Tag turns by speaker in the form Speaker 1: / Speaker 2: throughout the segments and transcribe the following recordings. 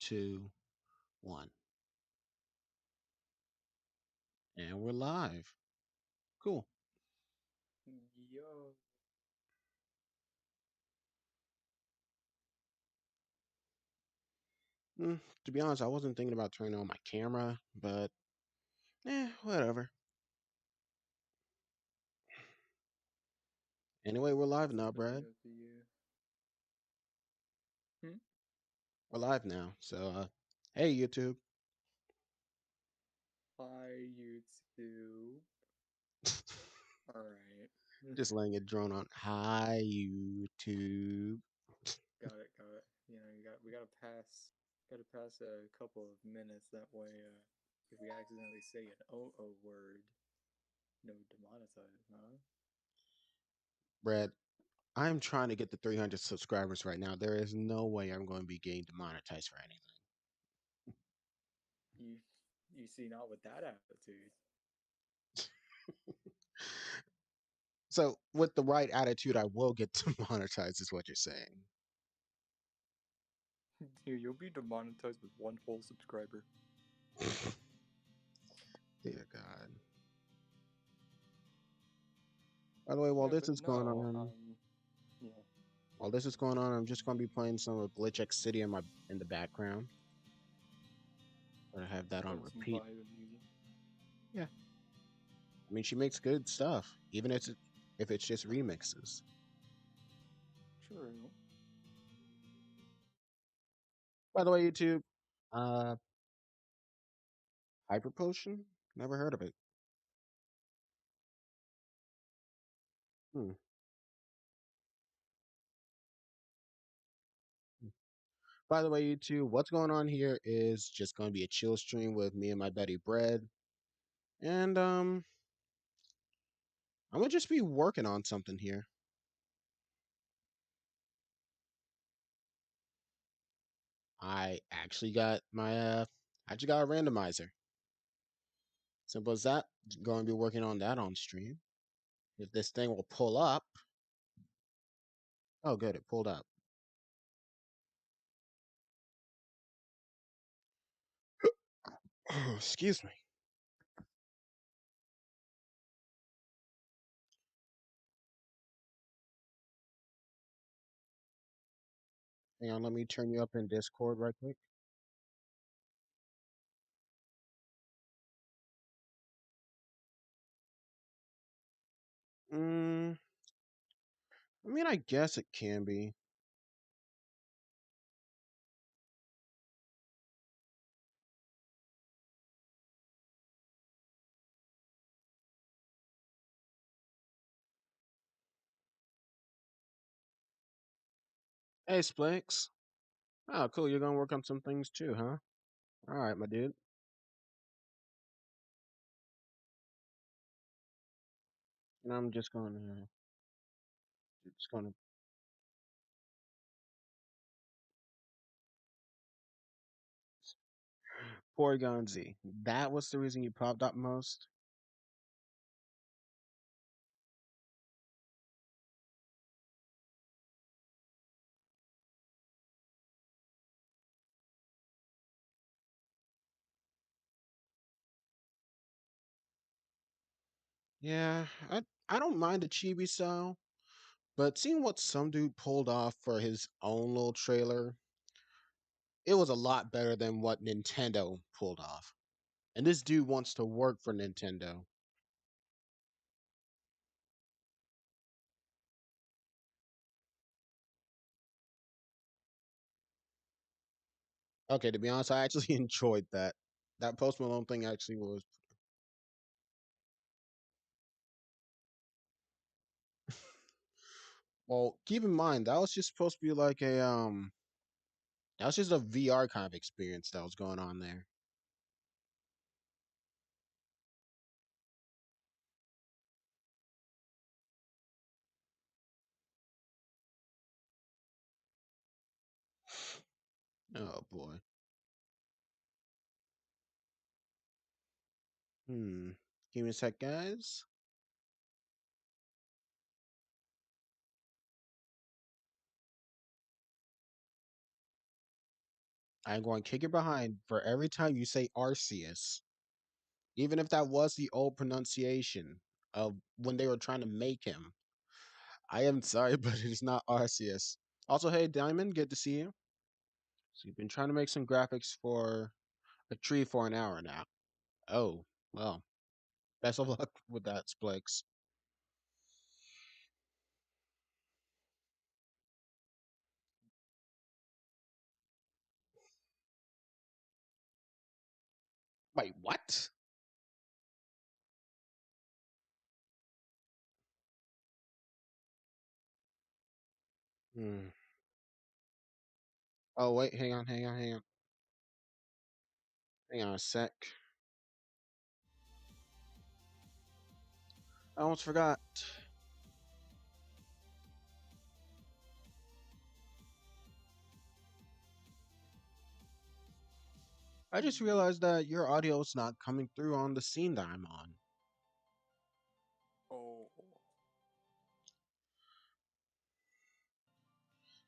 Speaker 1: two, one. And we're live. Cool.
Speaker 2: Yo,
Speaker 1: To be honest, I wasn't thinking about turning on my camera, but whatever. Anyway, we're live
Speaker 2: it's
Speaker 1: now,
Speaker 2: totally
Speaker 1: Brad.
Speaker 2: up to you. Hmm?
Speaker 1: We're live now. So, hey, YouTube.
Speaker 2: Hi, YouTube. Alright.
Speaker 1: Just letting it drone on. Hi, YouTube.
Speaker 2: Got it. You know, we gotta pass a couple of minutes. That way, if we accidentally say an word, no demonetized, huh?
Speaker 1: Brad, I'm trying to get the 300 subscribers right now. There is no way I'm going to be getting demonetized for anything.
Speaker 2: You, you see, not with that attitude.
Speaker 1: So, with the right attitude, I will get demonetized, is what you're saying.
Speaker 2: Here, you'll be demonetized with one whole subscriber.
Speaker 1: Dear God. By the way, while
Speaker 2: Yeah,
Speaker 1: this
Speaker 2: but
Speaker 1: is going
Speaker 2: no,
Speaker 1: on,
Speaker 2: yeah.
Speaker 1: I'm just going to be playing some of GlitchxCity in the background. Gonna have that on
Speaker 2: Oh, some
Speaker 1: repeat.
Speaker 2: vibe music.
Speaker 1: Yeah, I mean she makes good stuff, even if it's just remixes.
Speaker 2: True.
Speaker 1: By the way, YouTube, uh, Hyper Potion, never heard of it. Hmm. By the way, YouTube, what's going on here is just going to be a chill stream with me and my buddy Bread, and I'm gonna just be working on something here. I actually got I just got a randomizer. Simple as that. Going to be working on that on stream. If this thing will pull up, oh good, it pulled up. Excuse me. Hang on, let me turn you up in Discord right quick. Mm, I mean, I guess it can be. Hey, Splinks. Oh, cool. You're gonna work on some things too, huh? All right, my dude. And I'm just gonna. Porygon Z. That was the reason you popped up most. Yeah, I don't mind the chibi style, but seeing what some dude pulled off for his own little trailer, it was a lot better than what Nintendo pulled off. And this dude wants to work for Nintendo. Okay, to be honest, I actually enjoyed that. That Post Malone thing actually was. Well, keep in mind that was just supposed to be like that was just a VR kind of experience that was going on there. Oh boy. Hmm. Give me a sec, guys. I'm going to kick your behind for every time you say Arceus, even if that was the old pronunciation of when they were trying to make him. I am sorry, but it is not Arceus. Also, hey, Diamond, good to see you. So you've been trying to make some graphics for a tree for an hour now. Oh, well, best of luck with that, Splix. Wait, what? Hmm. Oh, wait, hang on a sec. I almost forgot. I just realized that your audio is not coming through on the scene that I'm on.
Speaker 2: Oh,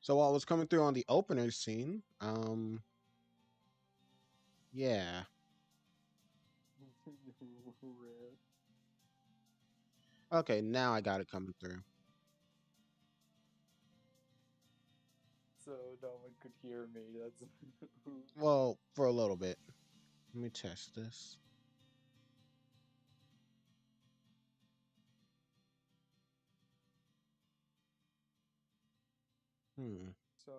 Speaker 1: So while it was coming through on the opener scene, yeah.
Speaker 2: rip.
Speaker 1: Okay, now I got it coming through.
Speaker 2: So no one could hear me. That's
Speaker 1: Well, for a little bit. Let me test this. Hmm.
Speaker 2: so.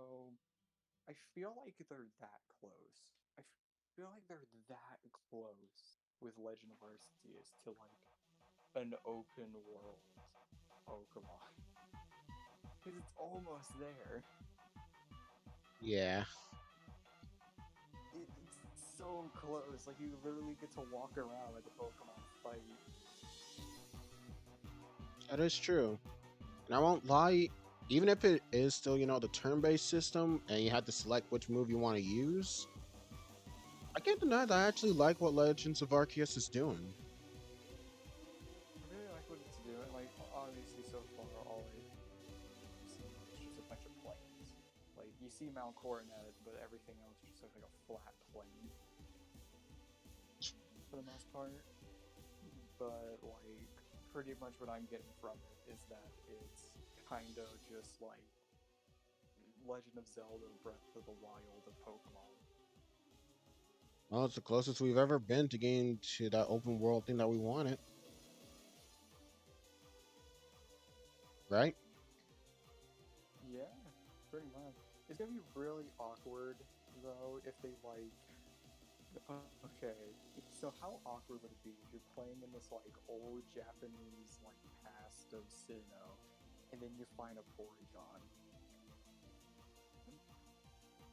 Speaker 2: I feel like they're that close. I feel like they're that close with Legend of Arceus to like an open world Pokemon because it's almost there.
Speaker 1: Yeah,
Speaker 2: It's so close. Like you literally get to walk around like a Pokemon fight.
Speaker 1: that is true. And I won't lie, even if it is still, the turn-based system and you have to select which move you want to use, I can't deny that I actually like what Legends of Arceus is doing.
Speaker 2: I really like what it's doing. Like obviously so far all I've seen is just a bunch of plains. Like you see Mount Coronet, but everything else just looks like a flat plain for the most part. But like pretty much what I'm getting from it is that it's kind of just like Legend of Zelda Breath of the Wild of Pokemon.
Speaker 1: Well, it's the closest we've ever been to getting to that open world thing that we wanted, right?
Speaker 2: Yeah, pretty much. It's gonna be really awkward though if they like. Okay, so how awkward would it be if you're playing in this like old Japanese like past of Sinnoh, and then you find a Porygon?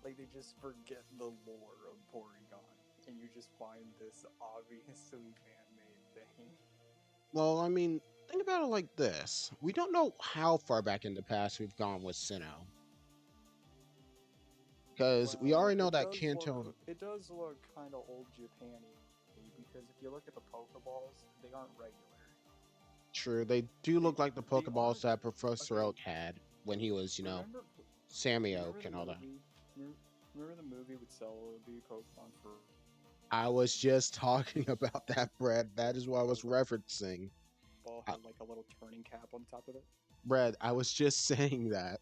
Speaker 2: Like they just forget the lore of Porygon, and you just find this obviously man-made thing.
Speaker 1: Well, I mean, think about it like this. We don't know how far back in the past we've gone with Sinnoh. Because we
Speaker 2: Well,
Speaker 1: already know that Kanto,
Speaker 2: it does look kind of old Japan-y because if you look at the Pokeballs, they aren't regular.
Speaker 1: true, they do
Speaker 2: They
Speaker 1: look like the
Speaker 2: they are
Speaker 1: Pokeballs that Professor
Speaker 2: okay.
Speaker 1: Oak had when he was,
Speaker 2: Remember
Speaker 1: Sammy
Speaker 2: remember
Speaker 1: Oak
Speaker 2: the
Speaker 1: and all that.
Speaker 2: movie? Remember the movie with Celebi Pokemon
Speaker 1: I was just talking about that, Brad. That is what I was
Speaker 2: Forever?
Speaker 1: referencing.
Speaker 2: Ball
Speaker 1: I,
Speaker 2: had like a little turning cap on top of it.
Speaker 1: Brad, I was just saying that.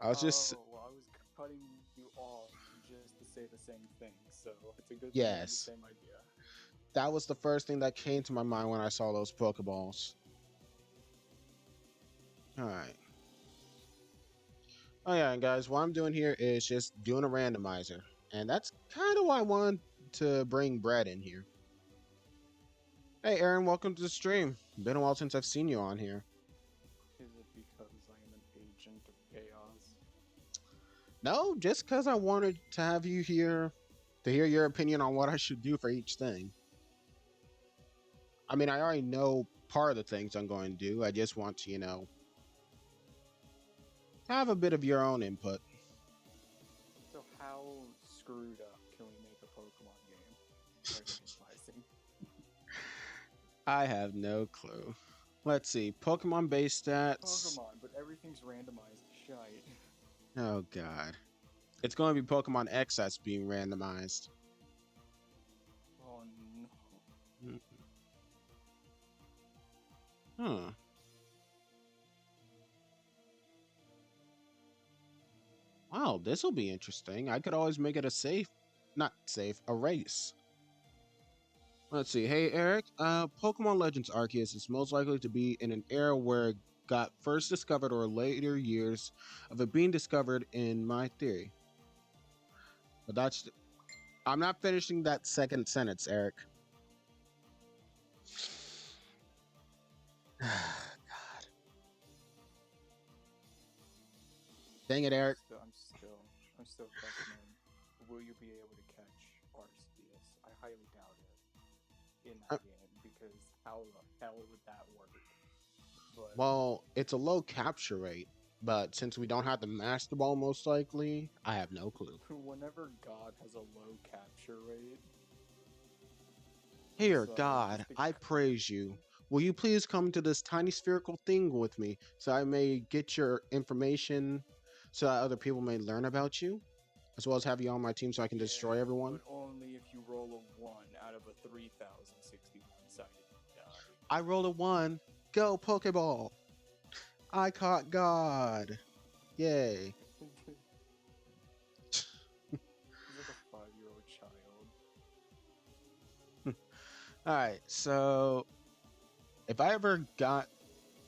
Speaker 1: I was just,
Speaker 2: Oh, well, I was cutting you off just to say the same thing, so it's a good thing we have the
Speaker 1: yes.
Speaker 2: same idea.
Speaker 1: That was the first thing that came to my mind when I saw those Pokeballs. All right. Oh yeah, and guys, what I'm doing here is just doing a randomizer, and that's kind of why I wanted to bring Brad in here. Hey, Aaron, welcome to the stream. Been a while since I've seen you on here.
Speaker 2: Is it because I am an agent of chaos?
Speaker 1: No, just because I wanted to have you here to hear your opinion on what I should do for each thing. I mean, I already know part of the things I'm going to do. I just want to, have a bit of your own input.
Speaker 2: So how screwed up can we make a Pokemon game? Randomizing.
Speaker 1: I have no clue. Let's see. Pokemon base stats.
Speaker 2: Pokemon, but everything's randomized shite.
Speaker 1: Oh, God. It's going to be Pokemon X that's being randomized.
Speaker 2: Oh no.
Speaker 1: Hmm. Huh. Wow, this will be interesting. I could always make it a safe, not safe, a race. Let's see. Hey, Eric. Pokemon Legends Arceus is most likely to be in an era where it got first discovered or later years of it being discovered in my theory. But that's. I'm not finishing that second sentence, Eric. Dang it, Eric.
Speaker 2: I'm still questioning. Will you be able to catch Arceus? I highly doubt it in
Speaker 1: Uh,
Speaker 2: that game because how the hell would that work? But
Speaker 1: well, it's a low capture rate, but since we don't have the Master Ball, most likely, I have no clue.
Speaker 2: whenever God has a low capture rate,
Speaker 1: Here,
Speaker 2: so
Speaker 1: God,
Speaker 2: just
Speaker 1: I
Speaker 2: because
Speaker 1: praise you. Will you please come to this tiny spherical thing with me so I may get your information so that other people may learn about you, as well as have you on my team so I can
Speaker 2: yeah,
Speaker 1: destroy everyone?
Speaker 2: but only if you roll a 1 out of a 3061 sided die.
Speaker 1: I rolled a one. Go, Pokeball. I caught God. Yay.
Speaker 2: He's like a 5-year-old child.
Speaker 1: All right, so if I ever got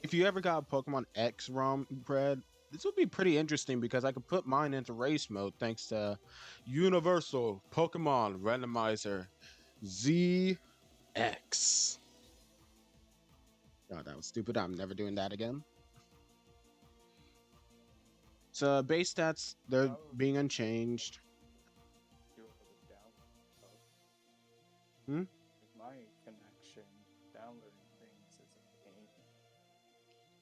Speaker 1: if you ever got Pokemon X ROM bread, this would be pretty interesting because I could put mine into race mode thanks to Universal Pokemon Randomizer ZX. Oh, that was stupid. I'm never doing that again. So base stats, they're
Speaker 2: How
Speaker 1: being unchanged.
Speaker 2: do the download?
Speaker 1: Hmm?
Speaker 2: With my connection, downloading things is a pain.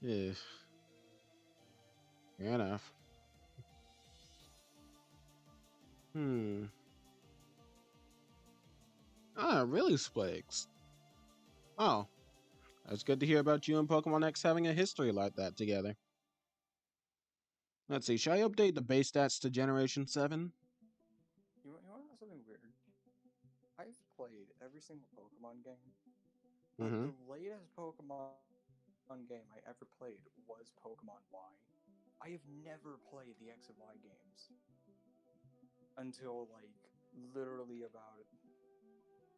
Speaker 1: Yeah, fair enough. Hmm. Ah, really, Splags. Oh, that's good to hear about you and Pokemon X having a history like that together. Let's see, should I update the base stats to Generation 7?
Speaker 2: You want to know something weird? I've played every single Pokemon game, but
Speaker 1: Mm-hmm.
Speaker 2: the latest Pokemon game I ever played was Pokemon Y. I have never played the X and Y games until like literally about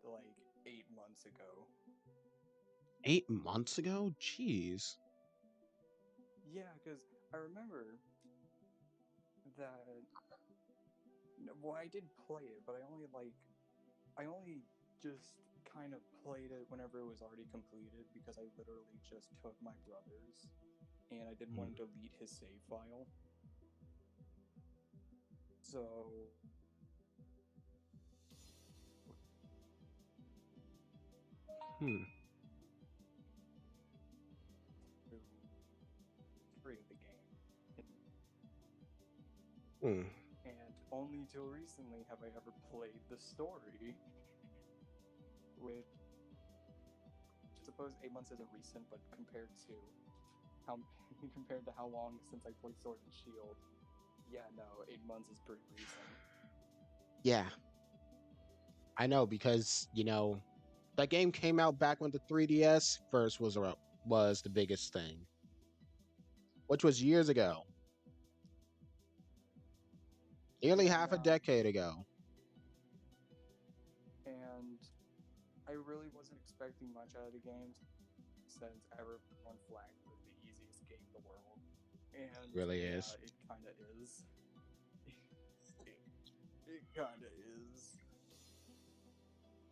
Speaker 2: like 8 months ago.
Speaker 1: 8 months ago? Jeez.
Speaker 2: Yeah, because I remember that. Well, I did play it, but I only just kind of played it whenever it was already completed because I literally just took my brother's and I didn't want
Speaker 1: Hmm.
Speaker 2: to delete his save file. So
Speaker 1: Hmm.
Speaker 2: free of the game.
Speaker 1: Hmm.
Speaker 2: And only till recently have I ever played the story, which I suppose 8 months isn't recent, but how compared to how long since I played Sword and Shield, yeah, no, 8 months is pretty recent.
Speaker 1: Yeah, I know because, that game came out back when the 3DS first was the biggest thing, which was years ago, nearly half a
Speaker 2: Yeah,
Speaker 1: decade ago.
Speaker 2: and I really wasn't expecting much out of the game since everyone flagged it the easiest game in the world. And
Speaker 1: Really
Speaker 2: yeah,
Speaker 1: is.
Speaker 2: it kind of is. it, it kind of is.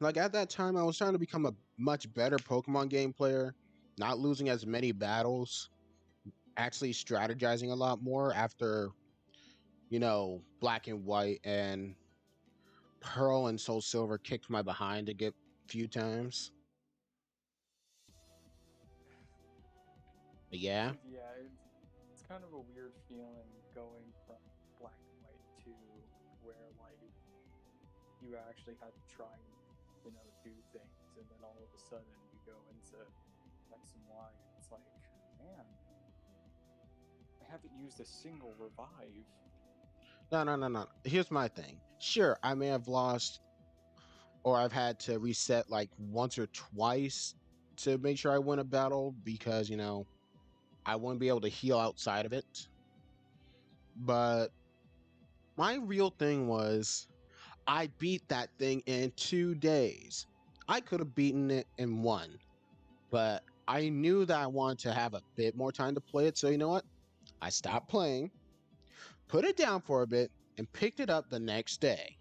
Speaker 1: Like at that time, I was trying to become a much better Pokemon game player, not losing as many battles, actually strategizing a lot more after, Black and White and Pearl and Soul Silver kicked my behind a good few times. But yeah,
Speaker 2: Yeah, it's kind of a weird feeling going from black and white to where like you actually had to try and do things, and then all of a sudden you go into X and Y, and it's like, man, I haven't used a single revive.
Speaker 1: No, no, no, no. Here's my thing. Sure, I may have lost or I've had to reset like once or twice to make sure I win a battle because, I wouldn't be able to heal outside of it. But my real thing was I beat that thing in 2 days. I could have beaten it in one, but I knew that I wanted to have a bit more time to play it. So, you know what? I stopped playing, put it down for a bit, and picked it up the next day.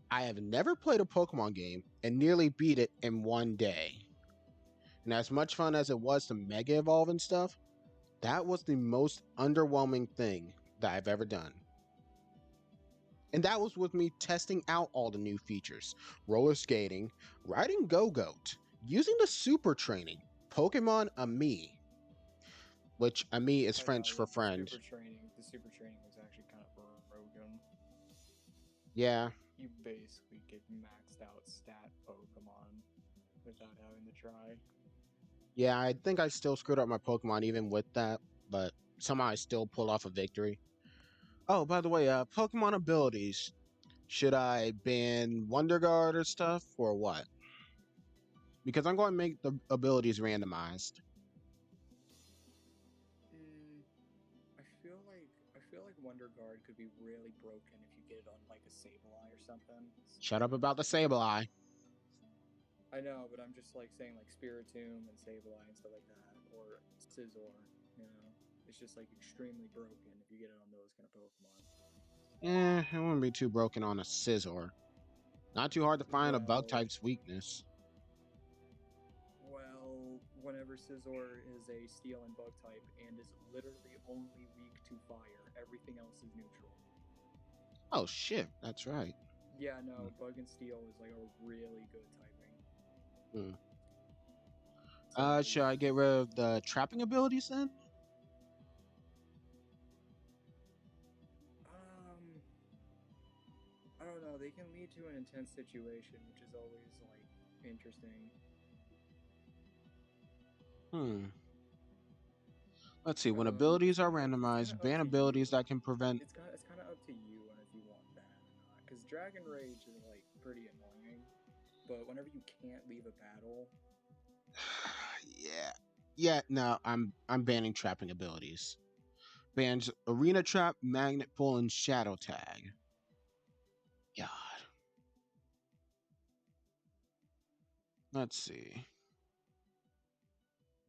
Speaker 1: I have never played a Pokemon game and nearly beat it in 1 day. And as much fun as it was to Mega Evolve and stuff, that was the most underwhelming thing that I've ever done. And that was with me testing out all the new features roller skating, riding Go Goat, using the super training, Pokemon Ami, which Ami is
Speaker 2: Oh yeah,
Speaker 1: French for
Speaker 2: the
Speaker 1: friend.
Speaker 2: super training. The super training was actually kind of broken.
Speaker 1: Yeah,
Speaker 2: You basically get maxed out stat Pokemon without having to try.
Speaker 1: yeah, I think I still screwed up my Pokemon even with that, but somehow I still pulled off a victory. Oh, by the way, Pokemon abilities. Should I ban Wonder Guard or stuff or what? Because I'm going to make the abilities randomized.
Speaker 2: Mm, I feel like Wonder Guard could be really broken if you get it on like a Sableye or something.
Speaker 1: Shut up about the Sableye.
Speaker 2: I know, but I'm just like saying like Spiritomb and Sableye and stuff like that, or Scizor. You know, it's just like extremely broken if you get it on those kind of Pokemon.
Speaker 1: It wouldn't be too broken on a Scizor. Not too hard to find a bug
Speaker 2: Well,
Speaker 1: type's weakness.
Speaker 2: whenever Scizor is a Steel and Bug type and is literally only weak to fire, everything else is neutral.
Speaker 1: Oh shit, that's right.
Speaker 2: Yeah,
Speaker 1: Hmm.
Speaker 2: no, Bug and Steel is like a really good typing.
Speaker 1: Hmm.
Speaker 2: So
Speaker 1: Should I get rid of the trapping abilities then?
Speaker 2: um, I don't know. They can lead to an intense situation, which is always like interesting.
Speaker 1: Hmm. Let's see. When abilities are
Speaker 2: It's kind
Speaker 1: randomized,
Speaker 2: of up
Speaker 1: ban
Speaker 2: to
Speaker 1: abilities
Speaker 2: you.
Speaker 1: that can prevent.
Speaker 2: It's kind of up to you on if you want that or not. Because Dragon Rage is like pretty annoying, but whenever you can't leave a battle,
Speaker 1: Yeah. Yeah, no, I'm banning trapping abilities. Bans Arena Trap, Magnet Pull, and Shadow Tag. God. Let's see.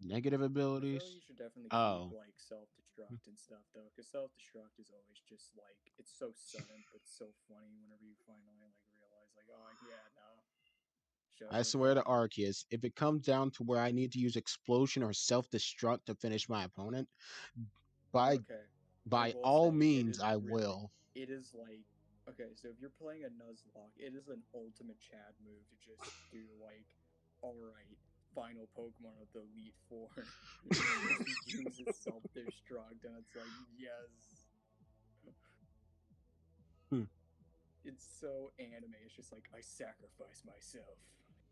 Speaker 1: Negative
Speaker 2: I feel like
Speaker 1: abilities.
Speaker 2: you should definitely keep
Speaker 1: Oh.
Speaker 2: like self destruct and stuff though, because self destruct is always just like it's so sudden but so funny whenever you finally like realize like oh yeah no should have
Speaker 1: I
Speaker 2: worked
Speaker 1: swear to
Speaker 2: out.
Speaker 1: Arceus, if it comes down to where I need to use explosion or self-destruct to finish my opponent, by
Speaker 2: Okay, I
Speaker 1: by
Speaker 2: will
Speaker 1: all
Speaker 2: say
Speaker 1: means I will.
Speaker 2: it is like okay, so if you're playing a Nuzlocke, it is an ultimate Chad move to just do like all right, final Pokemon of the Elite Four, just use its self destruct, and it's like yes,
Speaker 1: Hmm.
Speaker 2: it's so anime. It's just like I sacrifice myself.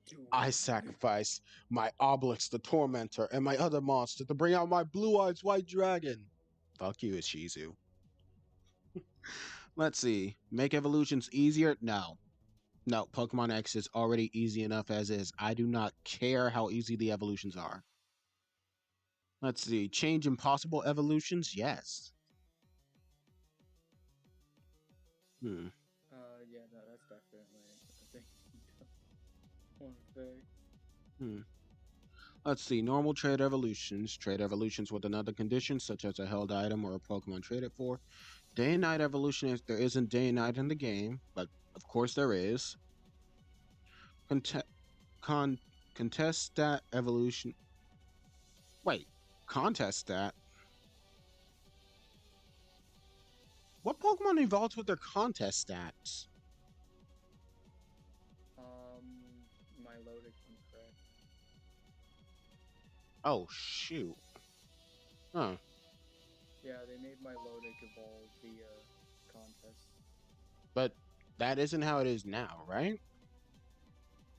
Speaker 2: Do
Speaker 1: I
Speaker 2: it.
Speaker 1: sacrifice my Obelix the Tormentor and my other monster to bring out my blue eyes white dragon. Fuck you, Ishizu. Let's see. Make evolutions easier? No. No, Pokemon X is already easy enough as is. I do not care how easy the evolutions are. Let's see. Change impossible evolutions? Yes. Hmm.
Speaker 2: Yeah, no, that's definitely a thing. One thing.
Speaker 1: Hmm. Let's see. Normal trade evolutions. Trade evolutions with another condition, such as a held item or a Pokemon traded for. Day and night evolution is there isn't day and night in the game, but of course there is. Conte- con- contest stat evolution. Wait, contest stat? What Pokemon evolves with their contest stats?
Speaker 2: Milotic, I'm correct.
Speaker 1: Oh, shoot. Huh.
Speaker 2: Yeah, they made Milotic evolve via contest.
Speaker 1: But that isn't how it is now, right?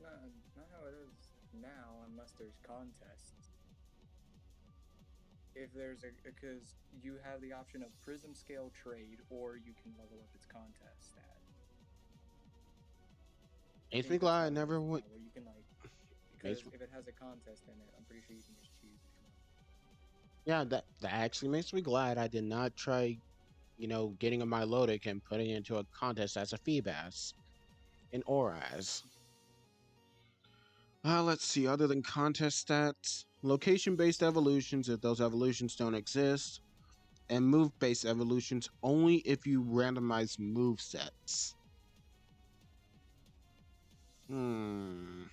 Speaker 2: Not, not how it is now, unless there's contests. if there's a because you have the option of prism scale trade or you can level up its contest stat. I
Speaker 1: Makes me
Speaker 2: think that's
Speaker 1: glad I
Speaker 2: how it
Speaker 1: never
Speaker 2: is
Speaker 1: went.
Speaker 2: now, where you can like
Speaker 1: Makes
Speaker 2: because if it has a contest in it, I'm pretty sure you can just choose if you want.
Speaker 1: Yeah, that actually makes me glad I did not try, getting a Milotic and putting it into a contest as a Feebas in Oraz. Let's see, other than contest stats, location based evolutions if those evolutions don't exist, and move based evolutions only if you randomize move sets. Hmm.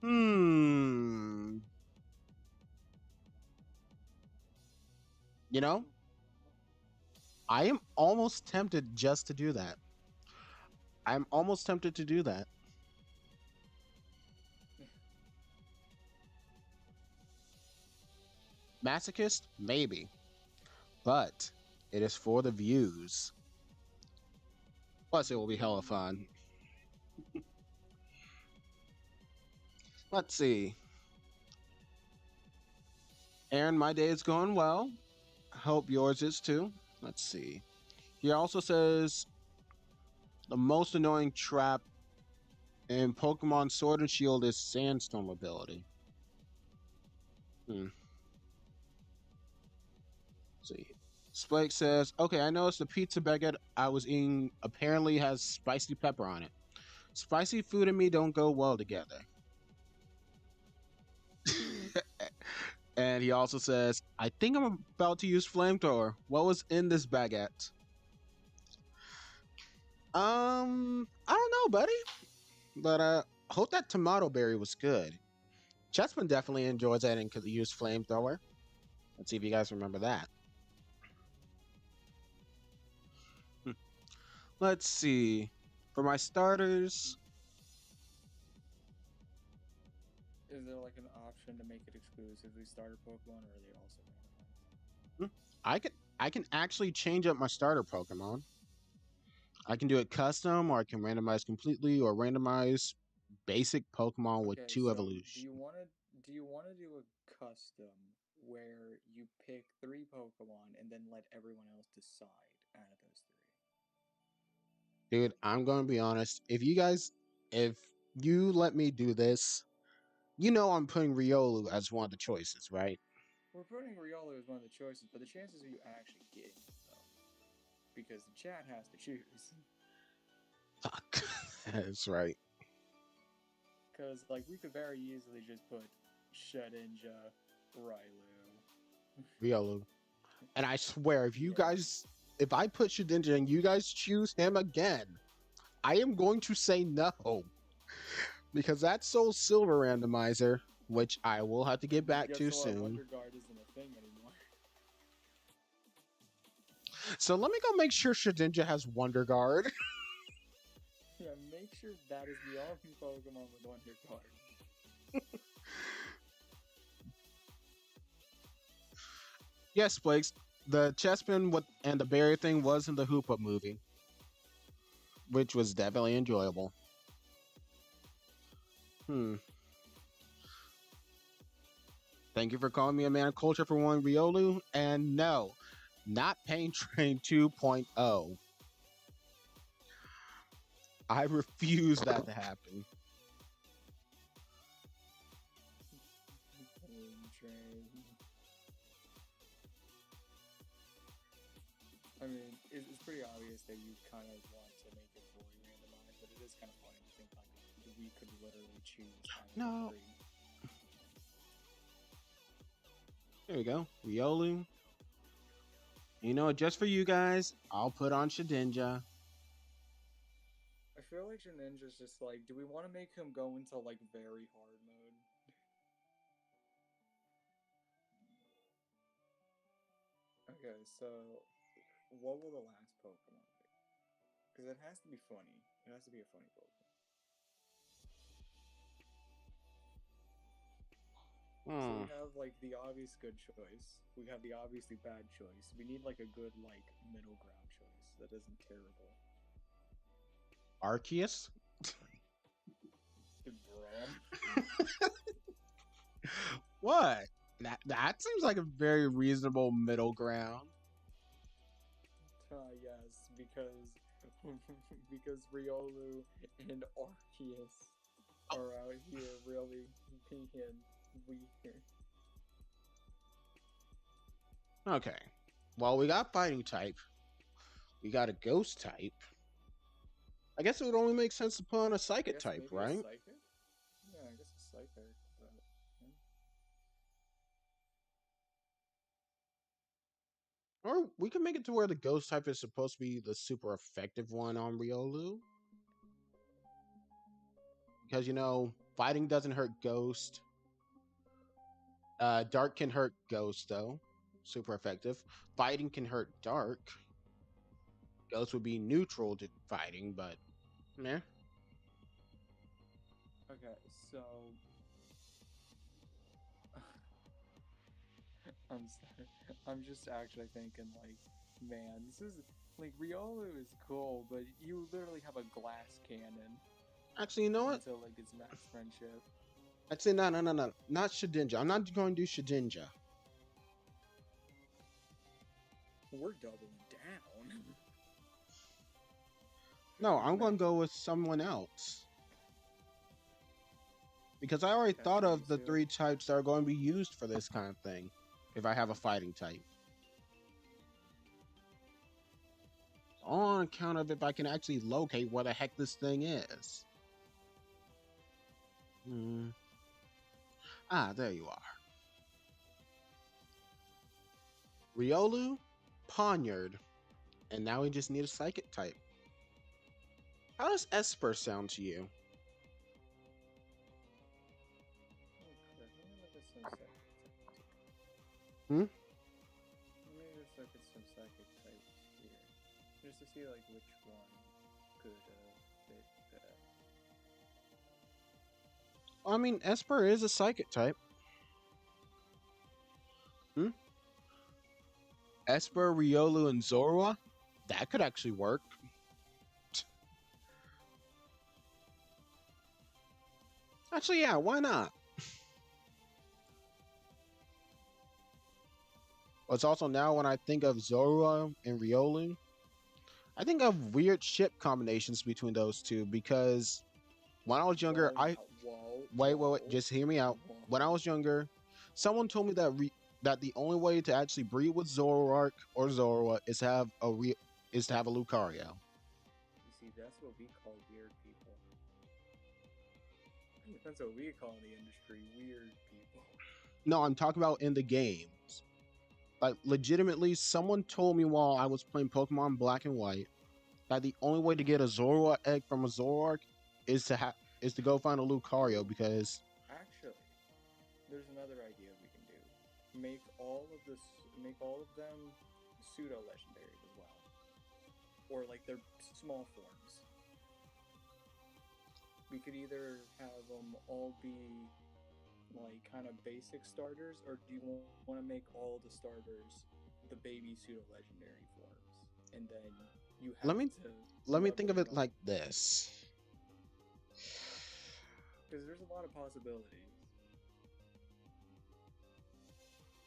Speaker 1: Hmm. You know, I am almost tempted just to do that. I'm almost tempted to do that. Masochist? Maybe. But it is for the views. Plus, it will be hella fun. Let's see. Aaron, my day is going well. Hope yours is too. Let's see. He also says the most annoying trap in Pokemon Sword and Shield is Sandstorm ability. Hmm. Let's see. Spike says, okay, I noticed the pizza baguette I was eating apparently has spicy pepper on it. Spicy food and me don't go well together. And he also says, I think I'm about to use flamethrower. What was in this baguette? I don't know, buddy. But hope that tomato berry was good. Chessman definitely enjoys that and could use flamethrower. Let's see if you guys remember that. Hmm. Let's see. For my starters,
Speaker 2: Is there like an option to make it exclusively starter Pokemon, or are they also randomized?
Speaker 1: hmm, I can actually change up my starter Pokemon. I can do it custom, or I can randomize completely, or randomize basic Pokemon with
Speaker 2: Okay,
Speaker 1: two
Speaker 2: so
Speaker 1: evolution.
Speaker 2: do you want to do a custom where you pick three Pokemon and then let everyone else decide out of those three?
Speaker 1: Dude, I'm gonna be honest. If you let me do this, I'm putting Riolu as one of the choices, right?
Speaker 2: We're putting Riolu as one of the choices, but the chances of you actually getting it though, because the chat has to choose.
Speaker 1: Fuck. That's right.
Speaker 2: Because like we could very easily just put Shedinja, Railu.
Speaker 1: Riolu. And I swear,
Speaker 2: Yeah.
Speaker 1: if I put Shedinja and you guys choose him again, I am going to say no. Because that Soul Silver randomizer, which I will have to get back
Speaker 2: Guess
Speaker 1: to
Speaker 2: what?
Speaker 1: soon.
Speaker 2: Wonder Guard isn't a thing anymore.
Speaker 1: So let me go make sure Shedinja has Wonder Guard.
Speaker 2: Yeah, make sure that is the only Pokemon with Wonder Guard.
Speaker 1: Yes, Blakes. The Chespin and the Barrier thing was in the Hoop Up movie, which was definitely enjoyable. Hmm. Thank you for calling me a man of culture for one, Riolu. And no, not Pain Train 2.0. I refuse that to happen.
Speaker 2: Pain Train. I mean, it's pretty obvious that you kind of want to make it fully randomized, but it is kind of funny to think like we could literally choose out of the
Speaker 1: No.
Speaker 2: three.
Speaker 1: There we go. Riolu. Just for you guys, I'll put on Shedinja.
Speaker 2: I feel like Greninja's just like, do we want to make him go into like very hard mode? Okay, so what will the last Pokemon be? Because it has to be funny. It has to be a funny Pokemon. So we
Speaker 1: Hmm.
Speaker 2: have like the obvious good choice. We have the obviously bad choice. We need like a good like middle ground choice that isn't terrible.
Speaker 1: Arceus?
Speaker 2: Good Brom.
Speaker 1: What? That seems like a very reasonable middle ground.
Speaker 2: Yes, because because Riolu and Arceus are out here really being weird.
Speaker 1: Okay. Well, we got fighting type. We got a ghost type. I guess it would only make sense to put on a
Speaker 2: I
Speaker 1: psychic
Speaker 2: guess
Speaker 1: type,
Speaker 2: maybe a
Speaker 1: right?
Speaker 2: psychic. Yeah, I guess a psychic. But, yeah.
Speaker 1: Or we can make it to where the ghost type is supposed to be the super effective one on Riolu. Because, fighting doesn't hurt ghost. Dark can hurt ghost, though. Super effective. Fighting can hurt dark. Ghost would be neutral to fighting, but, meh.
Speaker 2: Okay, so I'm sorry. I'm just actually thinking like, man, this is like Riolu is cool, but you literally have a glass cannon
Speaker 1: Actually, you know what?
Speaker 2: until like its max friendship.
Speaker 1: I'd say no, no, no, no. Not Shedinja. I'm not going to do Shedinja.
Speaker 2: We're doubling down.
Speaker 1: No, I'm going to
Speaker 2: Man,
Speaker 1: go with someone else. Because I already
Speaker 2: okay,
Speaker 1: thought of
Speaker 2: please
Speaker 1: the
Speaker 2: do.
Speaker 1: three types that are going to be used for this kind of thing. If I have a fighting type. On account of if I can actually locate where the heck this thing is. Hmm. Ah, there you are. Riolu, Poniard, and now we just need a psychic type. How does Esper sound to you?
Speaker 2: Okay, let me look at some psychic types.
Speaker 1: Hmm?
Speaker 2: Let me just look at some psychic types here, just to see like which one could fit better.
Speaker 1: I mean, Esper is a psychic type. Hmm? Esper, Riolu, and Zorua? That could actually work. Actually, yeah, why not? But it's also now when I think of Zorua and Riolu, I think of weird ship combinations between those two because when I was younger,
Speaker 2: Whoa,
Speaker 1: I
Speaker 2: now, whoa,
Speaker 1: wait,
Speaker 2: whoa,
Speaker 1: just hear me out. When I
Speaker 2: whoa.
Speaker 1: was younger, someone told me that that the only way to actually breed with Zoroark or Zorua is to have a Lucario.
Speaker 2: You see, that's what we call weird people. That's what we call in the industry weird people.
Speaker 1: No, I'm talking about in the games. Like legitimately, someone told me while I was playing Pokemon Black and White that the only way to get a Zoroark egg from a Zoroark is to go find a Lucario
Speaker 2: Ooh,
Speaker 1: because
Speaker 2: actually, there's another idea we can do. Make all of this, make all of them pseudo legendaries as well, or like their small forms. We could either have them all be like kind of basic starters, or do you want to make all the starters the baby pseudo legendary forms, and then you
Speaker 1: let
Speaker 2: have
Speaker 1: me
Speaker 2: to
Speaker 1: let me think
Speaker 2: level
Speaker 1: of
Speaker 2: it
Speaker 1: it
Speaker 2: up?
Speaker 1: like this.
Speaker 2: Because there's a lot of possibilities.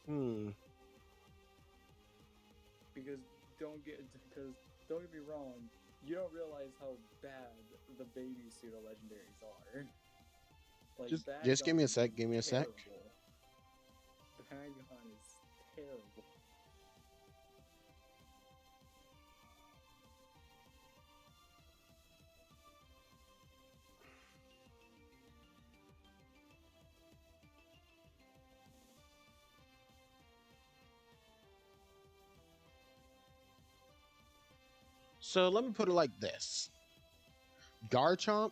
Speaker 1: Hmm.
Speaker 2: Because because don't get me wrong, you don't realize how bad the baby pseudo legendaries are. Like
Speaker 1: Just give
Speaker 2: Bagon
Speaker 1: me a sec.
Speaker 2: is
Speaker 1: Give me a sec.
Speaker 2: terrible. Bagon is terrible.
Speaker 1: So let me put it like this: Garchomp,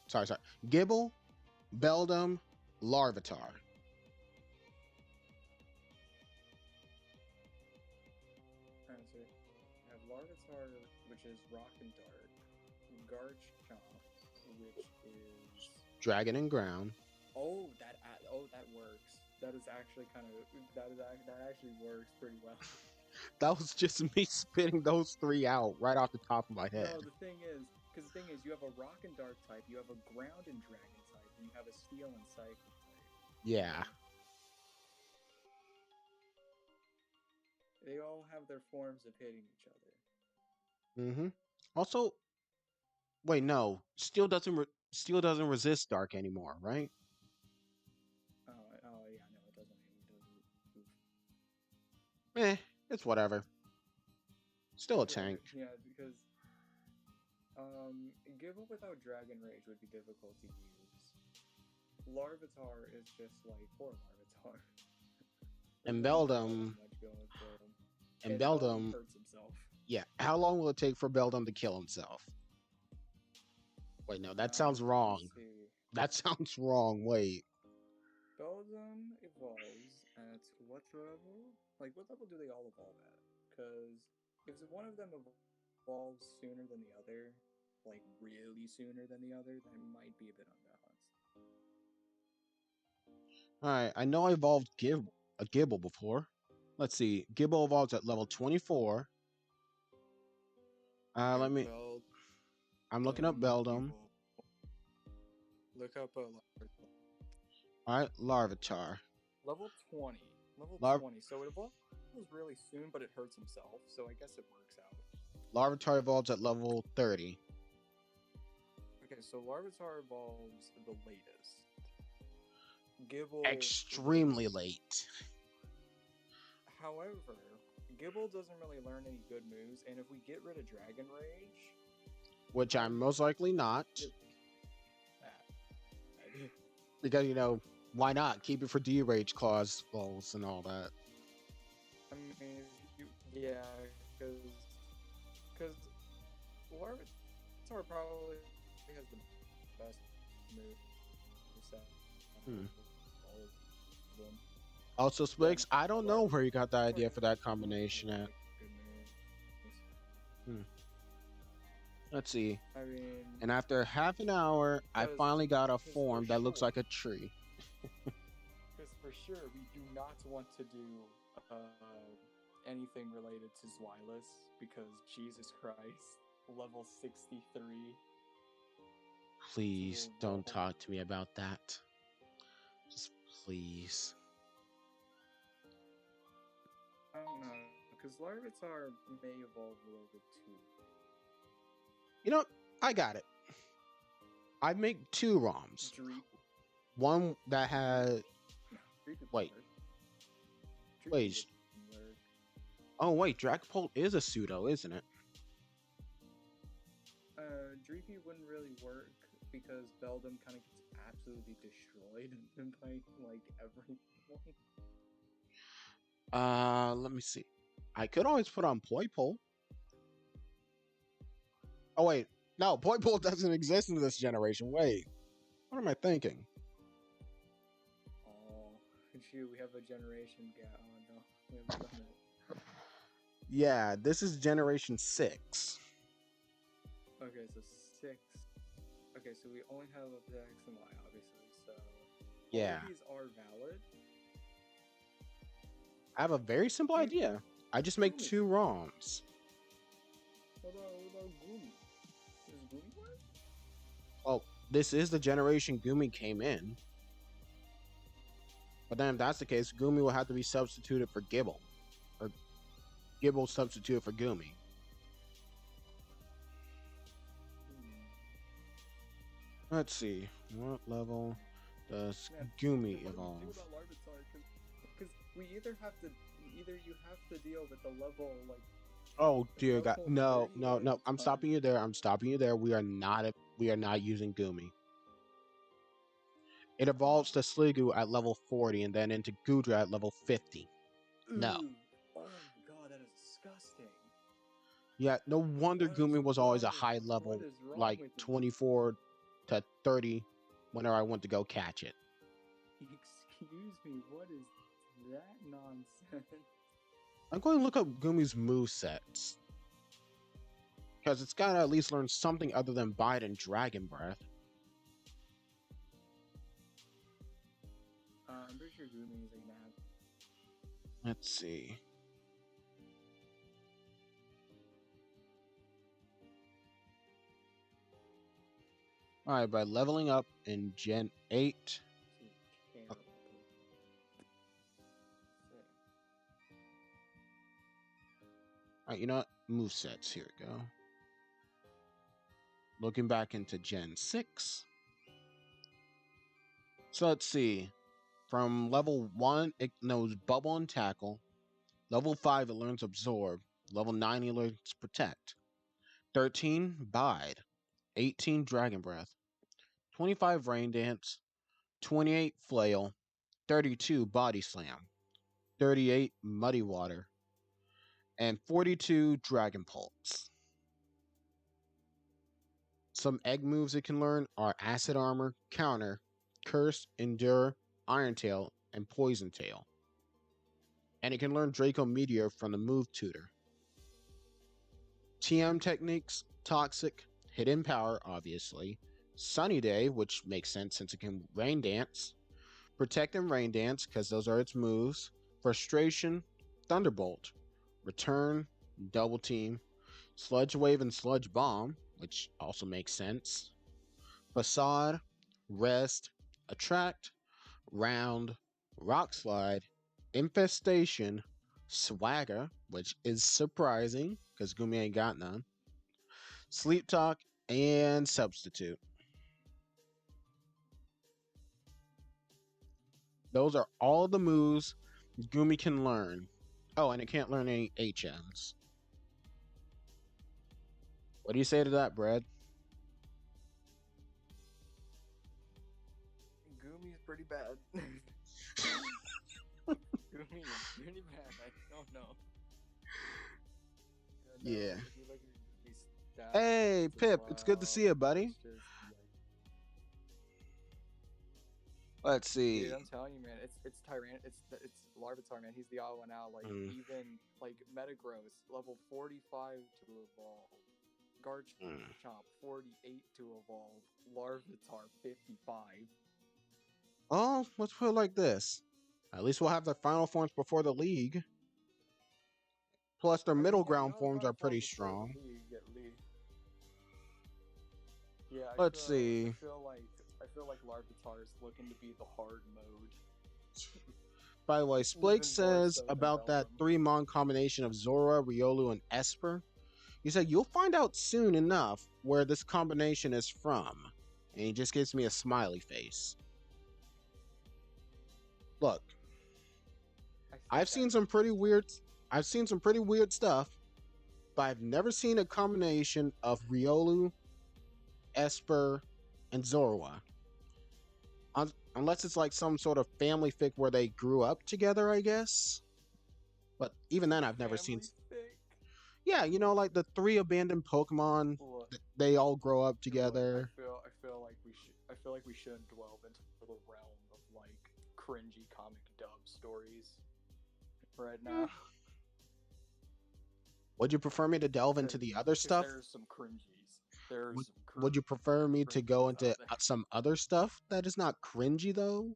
Speaker 1: sorry, Gibble, Beldum, Larvitar.
Speaker 2: Answer. I have Larvitar, which is Rock and Dark. Garchomp, which is
Speaker 1: Dragon and Ground.
Speaker 2: that works. That is actually kind of that actually works pretty well.
Speaker 1: That was just me spitting those three out right off the top of my head.
Speaker 2: No, the thing is, you have a Rock and Dark type, you have a Ground and Dragon type, and you have a Steel and Psychic type. You
Speaker 1: Yeah.
Speaker 2: know, They all have their forms of hitting each other.
Speaker 1: Mm-hmm. Also, wait, no, steel doesn't resist dark anymore, right?
Speaker 2: Oh yeah, no, it doesn't. It doesn't. Oof.
Speaker 1: Eh, it's whatever. Still a
Speaker 2: Sure,
Speaker 1: tank.
Speaker 2: yeah, because give up without Dragon Rage would be difficult to use. Larvitar is just like poor Larvitar. Doesn't
Speaker 1: And
Speaker 2: really have
Speaker 1: Beldum,
Speaker 2: much going for him.
Speaker 1: and
Speaker 2: And Beldum
Speaker 1: Beldum,
Speaker 2: hurts himself.
Speaker 1: yeah. How long will it take for Beldum to kill himself? Wait, no, that sounds
Speaker 2: Let's
Speaker 1: wrong.
Speaker 2: see.
Speaker 1: That sounds wrong. Wait.
Speaker 2: Beldum evolves at what level? Like, what level do they all evolve at? Because if one of them evolves sooner than the other, like really sooner than the other, that might be a bit unbalanced.
Speaker 1: All right, I know I evolved a Gibble before. Let's see. Gibble evolves at level 24.
Speaker 2: Okay,
Speaker 1: Let me. I'm looking up
Speaker 2: Beldum
Speaker 1: Beldum.
Speaker 2: evolve. Look up a
Speaker 1: All right, Larvitar.
Speaker 2: level 20. Level
Speaker 1: Lar-
Speaker 2: 20. So it evolves really soon, but it hurts himself. So I guess it works out.
Speaker 1: Larvitar evolves at level 30.
Speaker 2: Okay, so Larvitar evolves the latest. Gibble
Speaker 1: Extremely
Speaker 2: evolves.
Speaker 1: late.
Speaker 2: However, Gibble doesn't really learn any good moves, and if we get rid of Dragon Rage,
Speaker 1: Which
Speaker 2: how
Speaker 1: I'm most likely not.
Speaker 2: ah,
Speaker 1: Because, why not? Keep it for D-Rage clause goals and all that.
Speaker 2: I mean, yeah, because Larvitar probably has the best move set
Speaker 1: Hmm.
Speaker 2: all of them.
Speaker 1: Also,
Speaker 2: Then
Speaker 1: Spix, I don't know where you got the
Speaker 2: Larvitar
Speaker 1: idea for that
Speaker 2: doesn't
Speaker 1: combination
Speaker 2: really
Speaker 1: at.
Speaker 2: make good moves.
Speaker 1: Hmm. Let's see.
Speaker 2: I mean,
Speaker 1: And after half an hour, I
Speaker 2: because
Speaker 1: finally got a
Speaker 2: for
Speaker 1: form that looks
Speaker 2: sure,
Speaker 1: like a tree.
Speaker 2: because for sure we do not want to do uh, anything related to Zwilus because Jesus Christ, level 63
Speaker 1: Please
Speaker 2: to
Speaker 1: don't
Speaker 2: evolve.
Speaker 1: talk to me about that. Just please.
Speaker 2: I don't know, because Larvitar may evolve a little bit too.
Speaker 1: You know, I got it. I make two ROMs.
Speaker 2: Dreep,
Speaker 1: One that
Speaker 2: Dreep,
Speaker 1: had.
Speaker 2: no, Dreep would
Speaker 1: Wait,
Speaker 2: work. Dreepy
Speaker 1: wait.
Speaker 2: would work.
Speaker 1: Oh, wait. Dragapult is a pseudo, isn't it?
Speaker 2: Dreepy wouldn't really work because Beldum kind of gets absolutely destroyed by like everything.
Speaker 1: Let me see. I could always put on Poipole. Oh, wait. No, Poipole doesn't exist in this generation. Wait. What am I thinking?
Speaker 2: Oh, shoot, we have a generation gap. Oh no, we haven't done it.
Speaker 1: Yeah, this is generation 6.
Speaker 2: Okay, so 6. Okay, so we only have up to X and Y, obviously. So all of
Speaker 1: Yeah.
Speaker 2: these are valid.
Speaker 1: I have a very simple
Speaker 2: Dude,
Speaker 1: idea. I just make
Speaker 2: Gumi.
Speaker 1: two ROMs.
Speaker 2: What about Gumi? Does Gumi work?
Speaker 1: Well, this is the generation Gumi came in. But then if that's the case, Gumi will have to be substituted for Gibble. Or Gibble substituted for Gumi.
Speaker 2: Hmm.
Speaker 1: Let's see. What level does
Speaker 2: Man,
Speaker 1: Gumi
Speaker 2: what do we do
Speaker 1: evolve?
Speaker 2: about Larvitar? Because we either you have to deal with the level like
Speaker 1: Oh dear God.
Speaker 2: level
Speaker 1: No,
Speaker 2: 30
Speaker 1: no, no. I'm
Speaker 2: Larvitar.
Speaker 1: stopping you there. I'm stopping you there. We are not using Gumi. It evolves to Sliggoo at level 40 and then into Gudra at level 50. No.
Speaker 2: Ooh, oh my god, that is disgusting.
Speaker 1: Yeah, no wonder
Speaker 2: What is
Speaker 1: Gumi was always a
Speaker 2: wrong with
Speaker 1: high
Speaker 2: what
Speaker 1: level,
Speaker 2: is wrong
Speaker 1: like
Speaker 2: with you?
Speaker 1: 24 to 30 whenever I went to go catch it.
Speaker 2: Excuse me, what is that nonsense?
Speaker 1: I'm going to look up Gumi's move sets. Because it's got to at least learn something other than Bite and Dragon Breath.
Speaker 2: I'm pretty sure Gumi is a nap.
Speaker 1: Let's see. Alright, by leveling up in Gen 8.
Speaker 2: This is terrible.
Speaker 1: Alright, you know what? Movesets, here we go. Looking back into Gen 6. So let's see. From level 1, it knows Bubble and Tackle. Level 5, it learns Absorb. Level 9, it learns Protect. 13, Bide. 18, Dragon Breath. 25, Rain Dance. 28, Flail. 32, Body Slam. 38, Muddy Water. And 42, Dragon Pulse. Some egg moves it can learn are Acid Armor, Counter, Curse, Endure, Iron Tail, and Poison Tail. And it can learn Draco Meteor from the move tutor. TM techniques, Toxic, Hidden Power, obviously, Sunny Day, which makes sense since it can Rain Dance, Protect and Rain Dance, because those are its moves, Frustration, Thunderbolt, Return, Double Team, Sludge Wave and Sludge Bomb, which also makes sense, Facade, Rest, Attract, Round, Rock Slide, Infestation, Swagger, which is surprising because Gumi ain't got none, Sleep Talk, and Substitute. Those are all the moves Gumi can learn. Oh, and it can't learn any HMs. What do you say to that, Brad?
Speaker 2: Gumi's pretty bad. Gumi is pretty bad. I don't know.
Speaker 1: Yeah.
Speaker 2: If you look at these
Speaker 1: Hey,
Speaker 2: stats as
Speaker 1: Pip, it's good to
Speaker 2: well,
Speaker 1: see you, buddy.
Speaker 2: it's just like,
Speaker 1: Let's see.
Speaker 2: dude, I'm telling you, man, it's Tyran, it's Larvitar, man. He's the odd one out. Like even like Metagross, level 45 to evolve. Garchomp 48 to evolve. Larvitar 55.
Speaker 1: Oh, let's put it like this. At least we'll have the final forms before the league. Plus, their
Speaker 2: I mean,
Speaker 1: middle
Speaker 2: yeah,
Speaker 1: ground
Speaker 2: you know, the
Speaker 1: forms are
Speaker 2: final
Speaker 1: pretty
Speaker 2: form before
Speaker 1: strong.
Speaker 2: the league at least. Yeah,
Speaker 1: Let's see.
Speaker 2: I feel like Larvitar is looking to be the hard mode.
Speaker 1: By the way, Splake
Speaker 2: Even more
Speaker 1: says
Speaker 2: so than
Speaker 1: about that
Speaker 2: Beldum.
Speaker 1: 3-mon combination of Zora, Riolu, and Esper. He said, you'll find out soon enough where this combination is from. And he just gives me a smiley face. Look, I've seen some pretty weird stuff, but I've never seen a combination of Riolu, Esper, and Zorua. Unless it's like some sort of family fic where they grew up together, I guess. But even then, I've never seen.
Speaker 2: Fic?
Speaker 1: Yeah, you know, like the 3 abandoned Pokemon,
Speaker 2: Look,
Speaker 1: they all grow up together.
Speaker 2: I feel like we shouldn't delve into the realm of like cringy comic dub stories right now.
Speaker 1: Would you prefer me to delve into the other stuff?
Speaker 2: There's some cringies. There's
Speaker 1: Would,
Speaker 2: some
Speaker 1: would you prefer me to go
Speaker 2: cringies
Speaker 1: into
Speaker 2: out there.
Speaker 1: some other stuff that is not cringy though?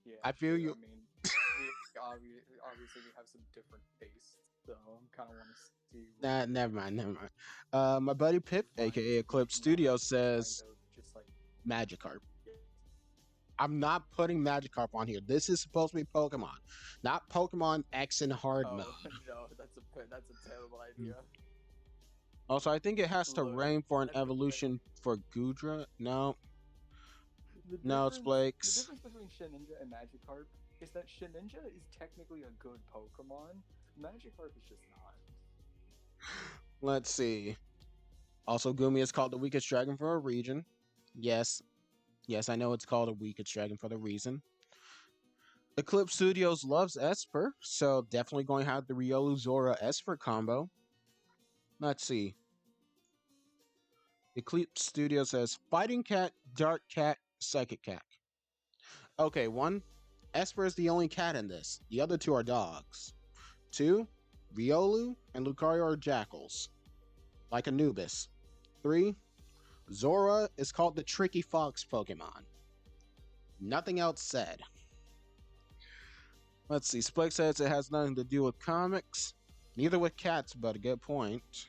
Speaker 2: Yeah.
Speaker 1: I feel
Speaker 2: sure.
Speaker 1: you.
Speaker 2: I mean, obviously we have some different tastes, so I kind of want to see.
Speaker 1: Nah, never mind. My buddy Pip, aka Eclipse Studio, says
Speaker 2: Just like
Speaker 1: Magikarp. I'm not putting Magikarp on here. This is supposed to be Pokemon, not Pokemon X in hard mode.
Speaker 2: No, that's a terrible idea.
Speaker 1: Also, I think it has to rain for an
Speaker 2: at the
Speaker 1: evolution for Gudra. No, it's
Speaker 2: The
Speaker 1: Blakes.
Speaker 2: difference between Shedinja and Magikarp is that Shedinja is technically a good Pokemon. Magikarp is just not.
Speaker 1: Let's see. Also, Gumi is called the weakest dragon for a reason. Yes, I know it's called a weakest dragon for the reason. Eclipse Studios loves Esper, so definitely going to have the Riolu Zora Esper combo. Let's see. Eclipse Studio says Fighting Cat, Dark Cat, Psychic Cat. Okay, 1. Esper is the only cat in this. The other 2 are dogs. 2. Riolu and Lucario are jackals, like Anubis. 3. Zora is called the Tricky Fox Pokemon. Nothing else said. Let's see. Splake says it has nothing to do with comics. Neither with cats, but a good point.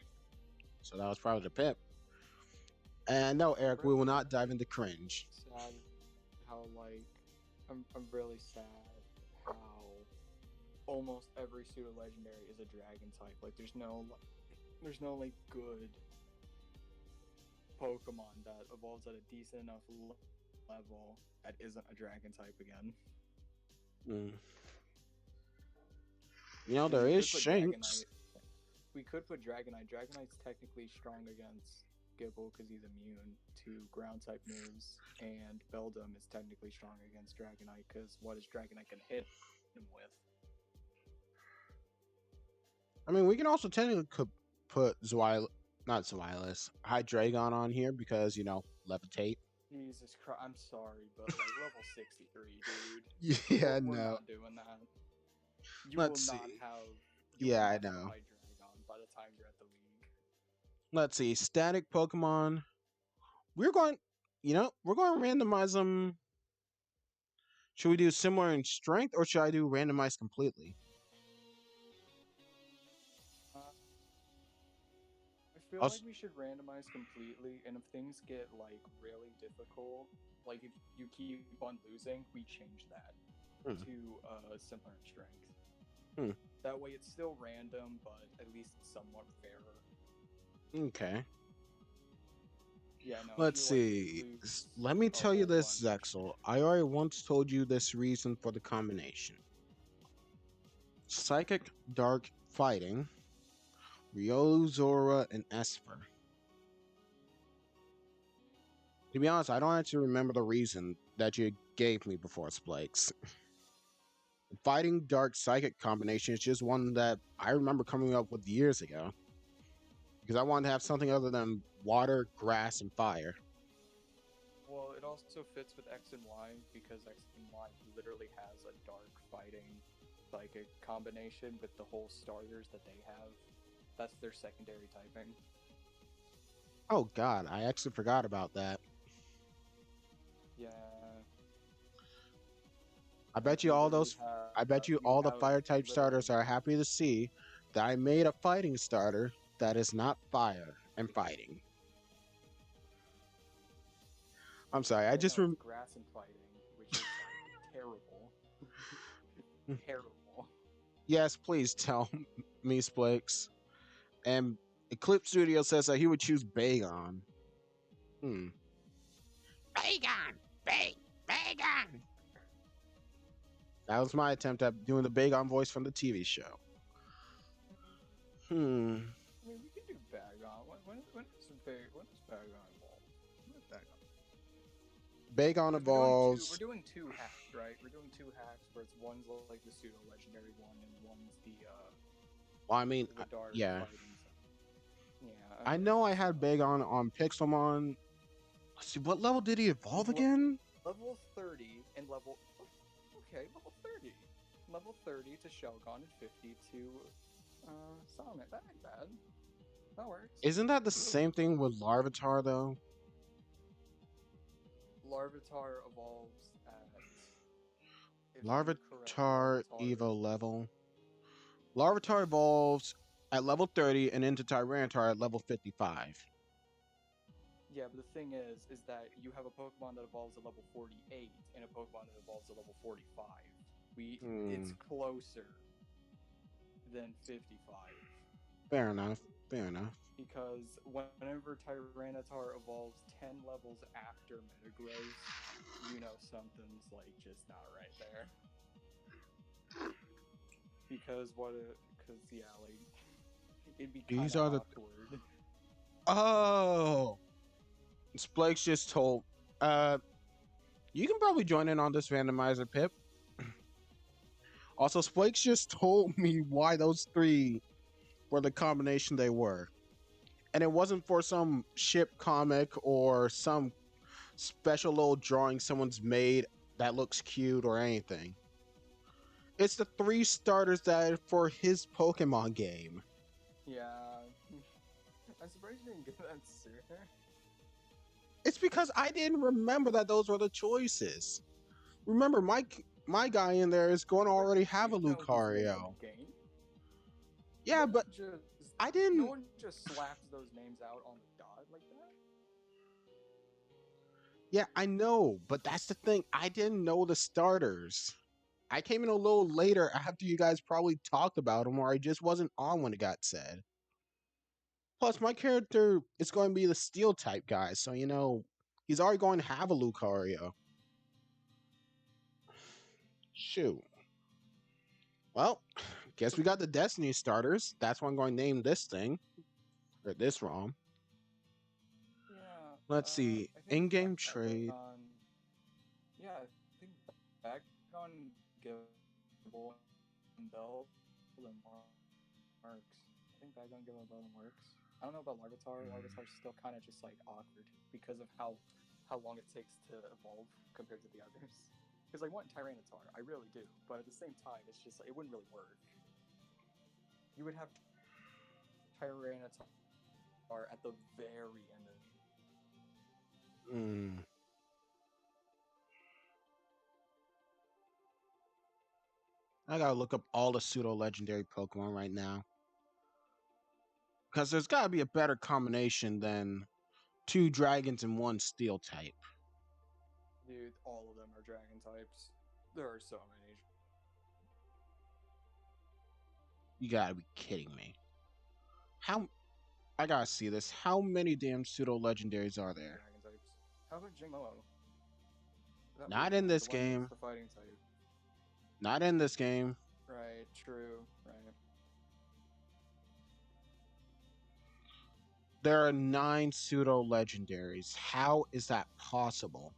Speaker 1: So that was probably the Pip. And no, Eric, we will not dive into cringe.
Speaker 2: Sad how like I'm really sad how almost every pseudo legendary is a dragon type. Like there's no like good Pokemon that evolves at a decent enough level that isn't a dragon type again.
Speaker 1: Mm. You know,
Speaker 2: Like
Speaker 1: there
Speaker 2: we
Speaker 1: is
Speaker 2: could put Dragonite.
Speaker 1: Shanks.
Speaker 2: We could put Dragonite. Dragonite's technically strong against Gibble because he's immune to ground type moves, and Beldum is technically strong against Dragonite because what is Dragonite gonna hit him with?
Speaker 1: I mean, we can also technically put not Zweilous, Hydreigon on here because, you know, levitate.
Speaker 2: Jesus Christ, I'm sorry, but like level 63, dude.
Speaker 1: Yeah,
Speaker 2: We're
Speaker 1: no.
Speaker 2: not doing that. You will
Speaker 1: Let's
Speaker 2: not
Speaker 1: see.
Speaker 2: have you will
Speaker 1: Yeah, I
Speaker 2: not have
Speaker 1: know.
Speaker 2: Hydreigon by the time you're at the league.
Speaker 1: Let's see. Static Pokemon. We're going, we're going to randomize them. Should we do similar in strength or should I do randomize completely?
Speaker 2: Uh, I feel
Speaker 1: Us.
Speaker 2: like we should randomize completely, and if things get like really difficult, like if you keep on losing, we change that
Speaker 1: Hmm,
Speaker 2: to similar in strength.
Speaker 1: hmm,
Speaker 2: That way, it's still random, but at least it's somewhat fairer.
Speaker 1: okay.
Speaker 2: Yeah, no. If
Speaker 1: Let's
Speaker 2: you like
Speaker 1: see.
Speaker 2: lose
Speaker 1: Let me
Speaker 2: a
Speaker 1: tell you
Speaker 2: whole
Speaker 1: this,
Speaker 2: bunch,
Speaker 1: Zexel. I already once told you this reason for the combination. Psychic Dark Fighting, Riolu, Zora, and Esper. To be honest, I don't actually remember the reason that you gave me before, Splakes. Fighting Dark Psychic combination is just one that I remember coming up with years ago. Because I wanted to have something other than water, grass, and fire.
Speaker 2: well, it also fits with X and Y because X and Y literally has a dark fighting psychic combination with the whole starters that they have. That's their secondary typing.
Speaker 1: Oh god, I actually forgot about that.
Speaker 2: Yeah,
Speaker 1: I
Speaker 2: like
Speaker 1: bet you all
Speaker 2: literally
Speaker 1: those
Speaker 2: have
Speaker 1: I bet you
Speaker 2: you
Speaker 1: all the
Speaker 2: have
Speaker 1: fire type starters
Speaker 2: literally
Speaker 1: are happy to see that I made a fighting starter that is not fire and fighting. I'm sorry, I
Speaker 2: yeah
Speaker 1: just
Speaker 2: no it's grass and fighting, which is like terrible, terrible.
Speaker 1: yes, please tell me, Splakes. And Eclipse Studio says that he would choose Bagon. Hmm. Bagon! Bagon! That was my attempt at doing the Bagon voice from the TV show. Hmm.
Speaker 2: I mean, we can do Bagon. When is Bagon involved? When is Bagon?
Speaker 1: Bagon
Speaker 2: Because we're
Speaker 1: evolves.
Speaker 2: doing two hacks, right? We're doing two hacks where it's one's like the pseudo legendary one and one's
Speaker 1: Well, I mean,
Speaker 2: the dark
Speaker 1: yeah.
Speaker 2: fighting side. Yeah,
Speaker 1: I
Speaker 2: okay.
Speaker 1: know I
Speaker 2: So
Speaker 1: had Bagon on Pixelmon. Let's see, what level did he evolve
Speaker 2: he's
Speaker 1: again?
Speaker 2: level 30 and level okay, level 30. Level 30 to Shelgon and 50 to Sonic. That ain't bad. That works.
Speaker 1: Isn't that the same thing with Larvitar, though?
Speaker 2: Larvitar evolves at, if you're correct,
Speaker 1: Larvitar
Speaker 2: Larvitar.
Speaker 1: Evo level. Larvitar evolves at level 30 and into Tyranitar at level 55.
Speaker 2: Yeah, but the thing is that you have a Pokemon that evolves at level 48 and a Pokemon that evolves at level 45. It's
Speaker 1: Hmm.
Speaker 2: closer than 55
Speaker 1: Fair enough. Fair enough.
Speaker 2: because whenever Tyranitar evolves 10 levels after Metagross, you know something's like just not right there. Because yeah, like it'd be kind
Speaker 1: These
Speaker 2: of
Speaker 1: are the.
Speaker 2: awkward.
Speaker 1: Oh! Splakes just told. You can probably join in on this randomizer, Pip. Also, Splakes just told me why those three were the combination they were. And it wasn't for some ship comic or some special little drawing someone's made that looks cute or anything. It's the three starters that are for his Pokemon game.
Speaker 2: Yeah, I'm surprised you didn't get that sooner.
Speaker 1: It's because I didn't remember that those were the choices. Remember, my guy in there is going to
Speaker 2: But
Speaker 1: already have
Speaker 2: you
Speaker 1: a
Speaker 2: know these names in
Speaker 1: Lucario.
Speaker 2: the game.
Speaker 1: Yeah, but I
Speaker 2: No
Speaker 1: didn't.
Speaker 2: one just slaps those names out on the dot like that.
Speaker 1: Yeah, I know, but that's the thing. I didn't know the starters. I came in a little later after you guys probably talked about him, or I just wasn't on when it got said. Plus, my character is going to be the steel type guy, so he's already going to have a Lucario. Shoot. Well, guess we got the Destiny starters. That's what I'm going to name this thing, or this ROM.
Speaker 2: Yeah,
Speaker 1: Let's see.
Speaker 2: I think
Speaker 1: In-game
Speaker 2: back
Speaker 1: trade.
Speaker 2: on, yeah, I think back on Giveable and Bell and Marks. I think back on Giveable Bell and Works. I don't know about Larvitar. Larvitar's still kind of just like awkward because of how long it takes to evolve compared to the others. Because I want Tyranitar, I really do, but at the same time, it's just like it wouldn't really work. You would have Tyranitar at the very end of
Speaker 1: Hmm. I gotta look up all the pseudo legendary Pokemon right now. Because there's gotta be a better combination than two dragons and one steel type.
Speaker 2: Dude, all of them are dragon types. There are so many
Speaker 1: You gotta be kidding me. How I gotta see this. How many damn pseudo legendaries are there?
Speaker 2: dragon types. How about Jingmo? That
Speaker 1: Not
Speaker 2: weird
Speaker 1: in
Speaker 2: one,
Speaker 1: this
Speaker 2: the one that's
Speaker 1: game.
Speaker 2: the fighting type.
Speaker 1: Not in this game.
Speaker 2: Right, true, right.
Speaker 1: There are 9 pseudo legendaries. How is that possible?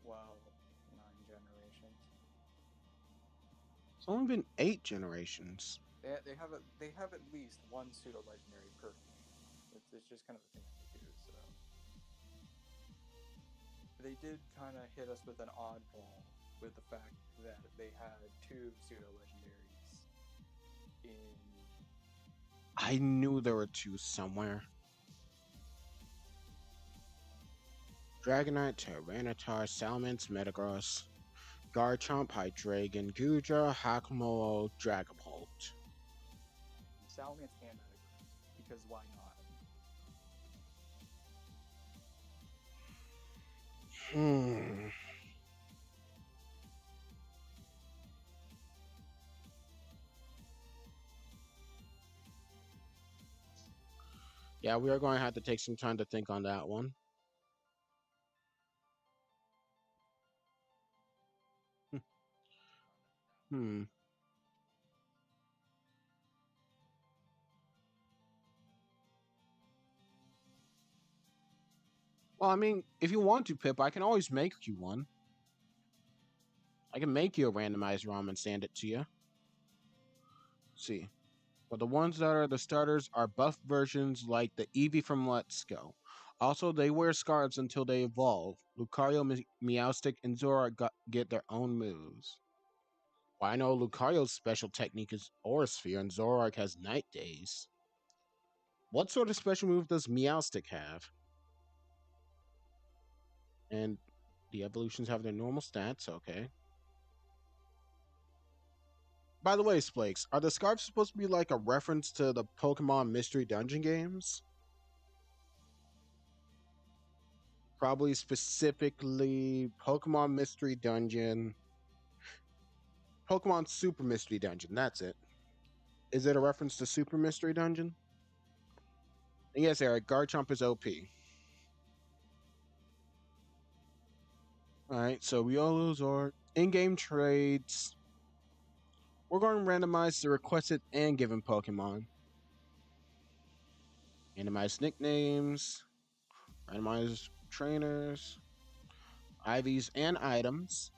Speaker 2: Wow, 9 generations.
Speaker 1: It's only been 8 generations.
Speaker 2: They have at least one pseudo legendary per game. It's just kind of the thing that they do. So they did kind of hit us with an oddball with the fact that they had 2 pseudo legendaries in.
Speaker 1: I knew there were 2 somewhere. Dragonite, Tyranitar, Salamence, Metagross, Garchomp, Hydreigon, Gudra, Hakamo, Dragapult.
Speaker 2: Salamence and Metagross, because why not?
Speaker 1: Hmm. Yeah, we are going to have to take some time to think on that one. Hmm. Well, I mean, if you want to, Pip, I can always make you one. I can make you a randomized ROM and send it to you. Let's see. But the ones that are the starters are buff versions like the Eevee from Let's Go. Also, they wear scarves until they evolve. Lucario, Meowstic, and Zoroark get their own moves. Well, I know Lucario's special technique is Aura Sphere, and Zoroark has Night Days. What sort of special move does Meowstic have? And the evolutions have their normal stats, okay. By the way, Splakes, are the scarves supposed to be like a reference to the Pokemon Mystery Dungeon games? Probably specifically Pokemon Mystery Dungeon, Pokemon Super Mystery Dungeon. That's it. Is it a reference to Super Mystery Dungeon? And yes, Eric, Garchomp is OP. All right, so we all lose our in-game trades. We're going to randomize the requested and given Pokemon. Randomize nicknames, randomize trainers, IVs, and items.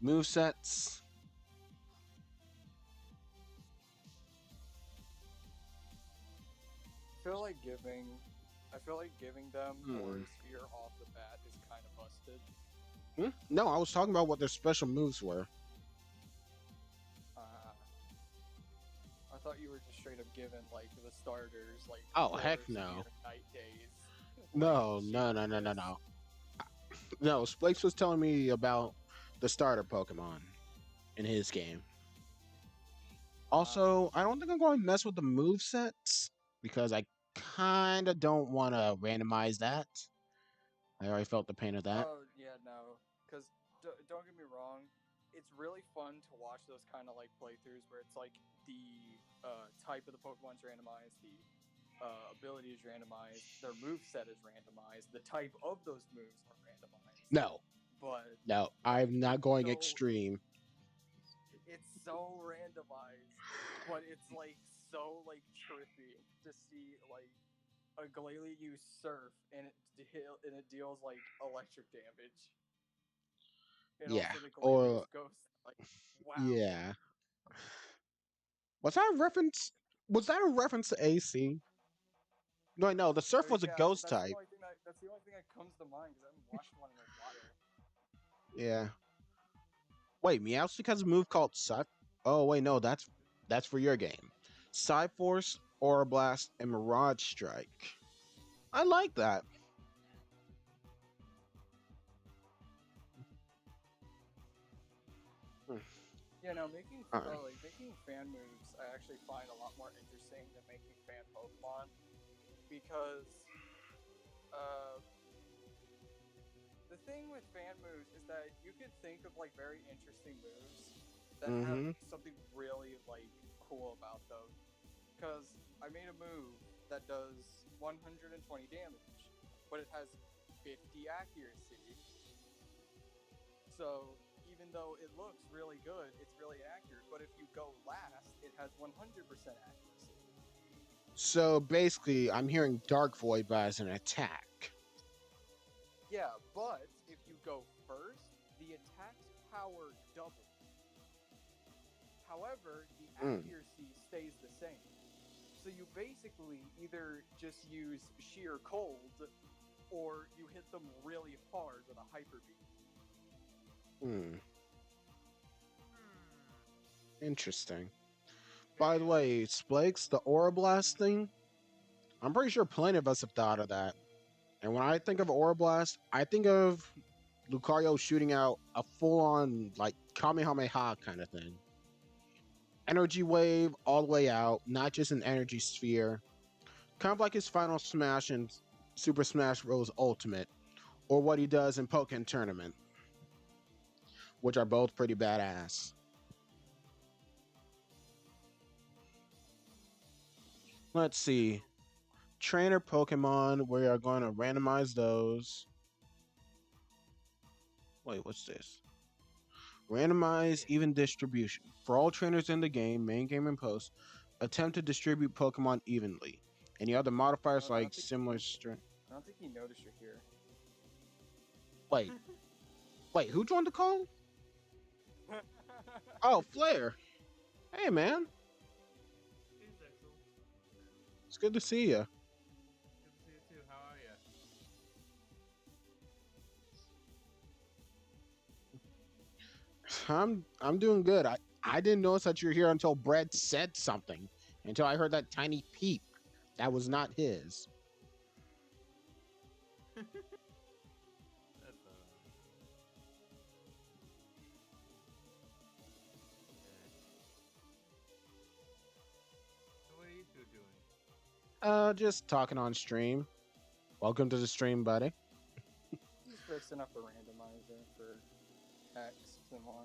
Speaker 1: Move sets.
Speaker 2: feel like giving I feel like giving them
Speaker 1: Hmm.
Speaker 2: Aura Sphere off the bat is kind of busted.
Speaker 1: No, I was talking about what their special moves were.
Speaker 2: Uh, I thought you were just straight up giving like the starters like
Speaker 1: Oh,
Speaker 2: Aura
Speaker 1: heck
Speaker 2: Sphere
Speaker 1: no.
Speaker 2: Night Days. Like
Speaker 1: No, no, no, no, no,
Speaker 2: Jesus.
Speaker 1: no. No, Splakes was telling me about the starter Pokemon in his game.
Speaker 2: Uh,
Speaker 1: Also, I don't think I'm going to mess with the move sets because I kind of don't want to randomize that. I already felt the pain of that.
Speaker 2: Oh yeah, no, because don't get me wrong, it's really fun to watch those kind of like playthroughs where it's like the type of the Pokemon's randomized, the ability is randomized, their move set is randomized, the type of those moves are randomized.
Speaker 1: No,
Speaker 2: But
Speaker 1: no,
Speaker 2: like
Speaker 1: I'm not going extreme.
Speaker 2: it's so randomized, but it's like so like trippy to see like a Glalie use Surf and it deals like electric damage, and
Speaker 1: Yeah,
Speaker 2: also the Glalie
Speaker 1: or
Speaker 2: use Ghost. Like, wow.
Speaker 1: yeah. Was that a reference? Was that a reference to AC? No, no, the
Speaker 2: Oh
Speaker 1: surf was a
Speaker 2: yeah,
Speaker 1: ghost type.
Speaker 2: that's the only thing that comes to mind because I haven't watched one in a while.
Speaker 1: Yeah. Wait, Meowstic has a move called Psy. Oh wait, no, that's for your game. Psyforce, Aura Blast, and Mirage Strike. I like that. Hmm.
Speaker 2: Yeah, no, making
Speaker 1: Alright.
Speaker 2: like making fan moves, I actually find a lot more interesting than making fan Pokemon because uh, the thing with fan moves is that you could think of like very interesting moves that have
Speaker 1: Mm-hmm.
Speaker 2: something really like cool about them. Because I made a move that does 120 damage, but it has 50 accuracy. So even though it looks really good, it's really accurate. But if you go last, it has 100% accuracy.
Speaker 1: So basically, I'm hearing Dark Void as an attack.
Speaker 2: Yeah, but if you go first, the attack's power doubles. However, the
Speaker 1: Mm.
Speaker 2: accuracy stays the same. So you basically either just use sheer cold or you hit them really hard with a hyper beam.
Speaker 1: Mm. Interesting. By the
Speaker 3: Very
Speaker 1: way, Splakes, the Aura Blast thing, I'm pretty sure plenty of us have thought of that. And when I think of Aura Blast, I think of Lucario shooting out a full on, like, Kamehameha kind of thing. Energy wave all the way out, not just an energy sphere. Kind of like his final smash in Super Smash Bros. Ultimate, or what he does in Pokken Tournament, which are both pretty badass. Let's see. Trainer Pokemon, we are going to randomize those. Wait, what's this? Randomize even distribution. For all trainers in the game, main game and post, attempt to distribute Pokemon evenly. Any other modifiers
Speaker 2: I
Speaker 1: like
Speaker 2: don't think
Speaker 1: similar strength?
Speaker 2: I don't think you noticed you're here.
Speaker 1: Wait, wait, who joined the call? Oh, Flair. Hey, man.
Speaker 3: Hey, Zexel.
Speaker 1: It's good to see you.
Speaker 3: Good to see you too. How are you?
Speaker 1: I'm doing good. I didn't notice that you're here until Brett said something. Until I heard that tiny peep. That was not his.
Speaker 3: That's So what are you two doing?
Speaker 1: Just talking on stream. Welcome to the stream, buddy.
Speaker 2: Just fixing up a randomizer for X and Y.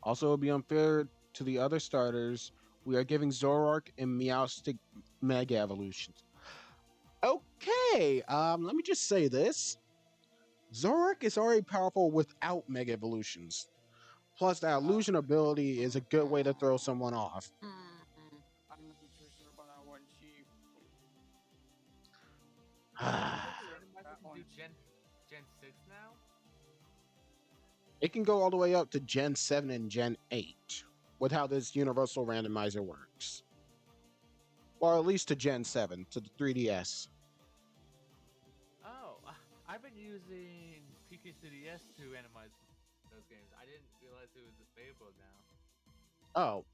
Speaker 1: Also, it'll be unfair to the other starters. We are giving Zoroark and Meowstic Mega Evolutions. Okay, let me just say this. Zoroark is already powerful without Mega Evolutions. Plus, that illusion ability is a good way to throw someone off.
Speaker 2: I'm not too sure about that one, Chief.
Speaker 3: So
Speaker 2: Not
Speaker 3: the
Speaker 2: sure
Speaker 3: randomizer
Speaker 2: that
Speaker 3: can do
Speaker 2: one.
Speaker 3: Gen 6 now?
Speaker 1: It can go all the way up to Gen 7 and Gen 8 with how this universal randomizer works. Or at least to Gen 7, to the 3DS.
Speaker 3: Oh, I've been using PK3DS to randomize those games. I didn't realize it was disabled now.
Speaker 1: Oh,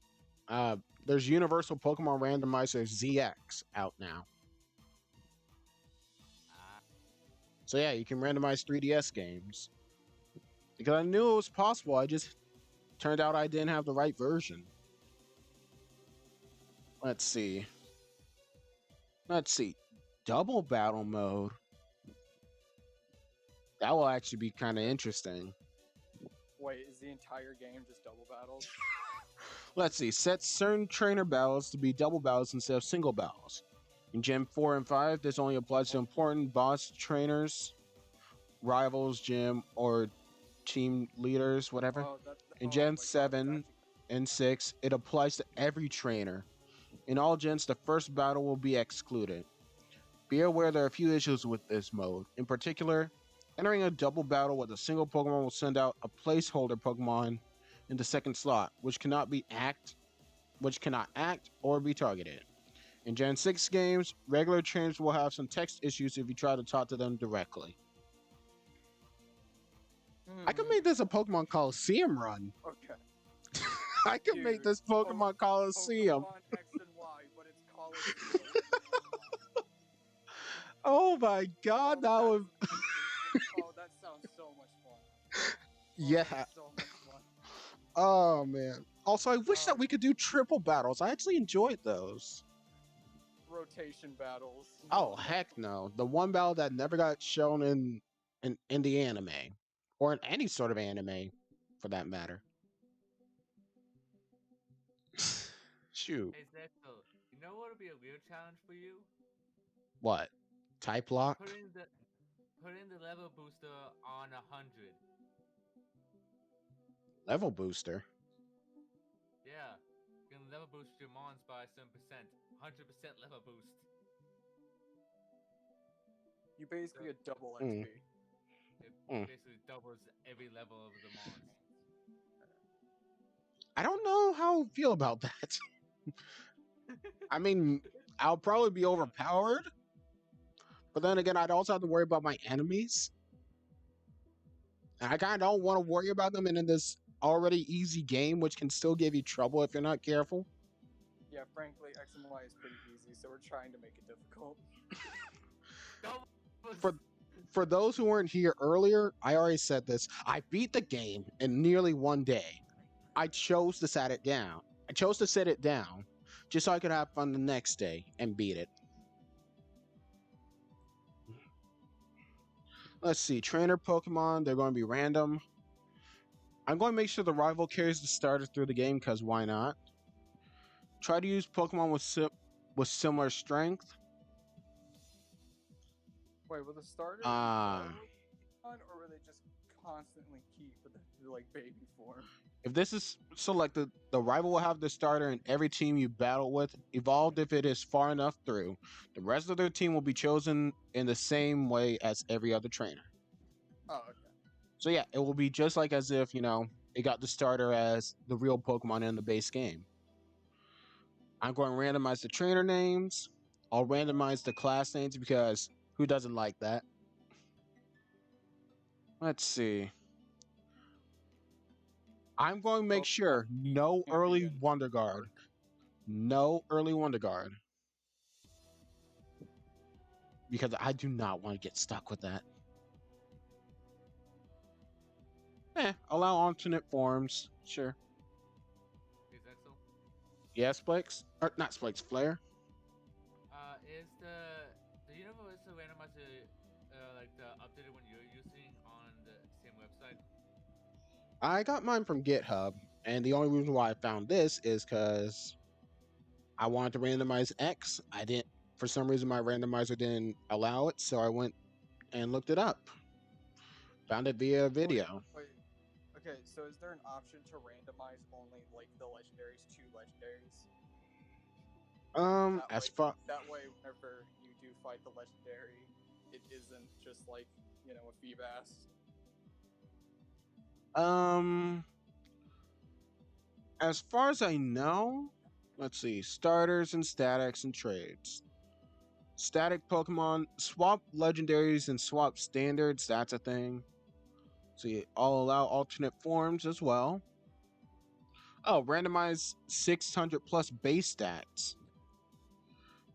Speaker 1: there's Universal Pokemon Randomizer ZX out now.
Speaker 3: Ah,
Speaker 1: So yeah, you can randomize 3DS games. Because I knew it was possible, I just turned out I didn't have the right version. Let's see. Let's see. Double battle mode. That will actually be kind of interesting.
Speaker 4: Wait, is the entire game just double battles?
Speaker 1: Let's see. Set certain trainer battles to be double battles instead of single battles. In Gen 4 and 5, this only applies to important boss trainers, rivals, gym, or team leaders, whatever. In
Speaker 4: Oh
Speaker 1: Gen
Speaker 4: my god, that's
Speaker 1: 7
Speaker 4: actually
Speaker 1: and 6, it applies to every trainer. In all gens, the first battle will be excluded. Be aware there are a few issues with this mode. In particular, entering a double battle with a single Pokemon will send out a placeholder Pokemon in the second slot, which cannot act or be targeted. In Gen 6 games, regular trainers will have some text issues if you try to talk to them directly. I could make this a Pokemon Coliseum run.
Speaker 4: okay.
Speaker 1: I could make
Speaker 4: Dude,
Speaker 1: this Pokemon Coliseum.
Speaker 4: Pokemon X and Y, but it's Coliseum.
Speaker 1: Oh my god, that would.
Speaker 4: Oh, that sounds so much fun.
Speaker 1: Yeah.
Speaker 4: That's so much fun.
Speaker 1: Oh man. Also, I wish that we could do triple battles. I actually enjoyed those.
Speaker 4: Rotation battles.
Speaker 1: Oh heck no! The one battle that never got shown in the anime, or in any sort of anime, for that matter. Shoot.
Speaker 3: Hey Zexel, you know what would be a real challenge for you?
Speaker 1: What? Type lock?
Speaker 3: Putting the level booster on 100.
Speaker 1: Level booster?
Speaker 3: Yeah, you can level boost your mons by some percent. 100% level boost.
Speaker 4: You basically get double
Speaker 1: Mm.
Speaker 4: XP.
Speaker 3: It
Speaker 1: Mm.
Speaker 3: basically doubles every level of the mons.
Speaker 1: I don't know how I feel about that. I mean, I'll probably be overpowered, but then again, I'd also have to worry about my enemies. And I kind of don't want to worry about them in this already easy game, which can still give you trouble if you're not careful.
Speaker 4: Yeah, frankly, X and Y is pretty easy, so we're trying to make it difficult.
Speaker 1: For those who weren't here earlier, I already said this. I beat the game in nearly one day. I chose to set it down. I chose to set it down just so I could have fun the next day and beat it. Let's see. Trainer Pokemon, they're going to be random. I'm going to make sure the rival carries the starter through the game because why not? Try to use Pokemon with similar strength.
Speaker 4: Wait, will the starter
Speaker 1: Uh,
Speaker 4: on, or will they just constantly keep the like baby form?
Speaker 1: If this is selected, the rival will have the starter in every team you battle with, evolved if it is far enough through. The rest of their team will be chosen in the same way as every other trainer.
Speaker 4: Oh, okay.
Speaker 1: So yeah, it will be just like as if, it got the starter as the real Pokemon in the base game. I'm going to randomize the trainer names. I'll randomize the class names because who doesn't like that? Let's see. I'm going to make sure no early Wonder Guard. No early Wonder Guard. Because I do not want to get stuck with that. Allow alternate forms. Sure.
Speaker 3: Is that so?
Speaker 1: Yeah, Spikes. Or not Spikes, Flare.
Speaker 3: Is the universal randomizer like the updated one you're using on the same website?
Speaker 1: I got mine from GitHub, and the only reason why I found this is because I wanted to randomize X. I didn't, for some reason, my randomizer didn't allow it, so I went and looked it up. Found it via video.
Speaker 4: Wait. Okay, so is there an option to randomize only like the legendaries to legendaries? That way, whenever you do fight the legendary, it isn't just like a Feebas.
Speaker 1: As far as I know, let's see, starters and statics and trades. Static Pokemon, swap legendaries and swap standards, that's a thing. See, I'll allow alternate forms as well. Oh, randomize 600 plus base stats.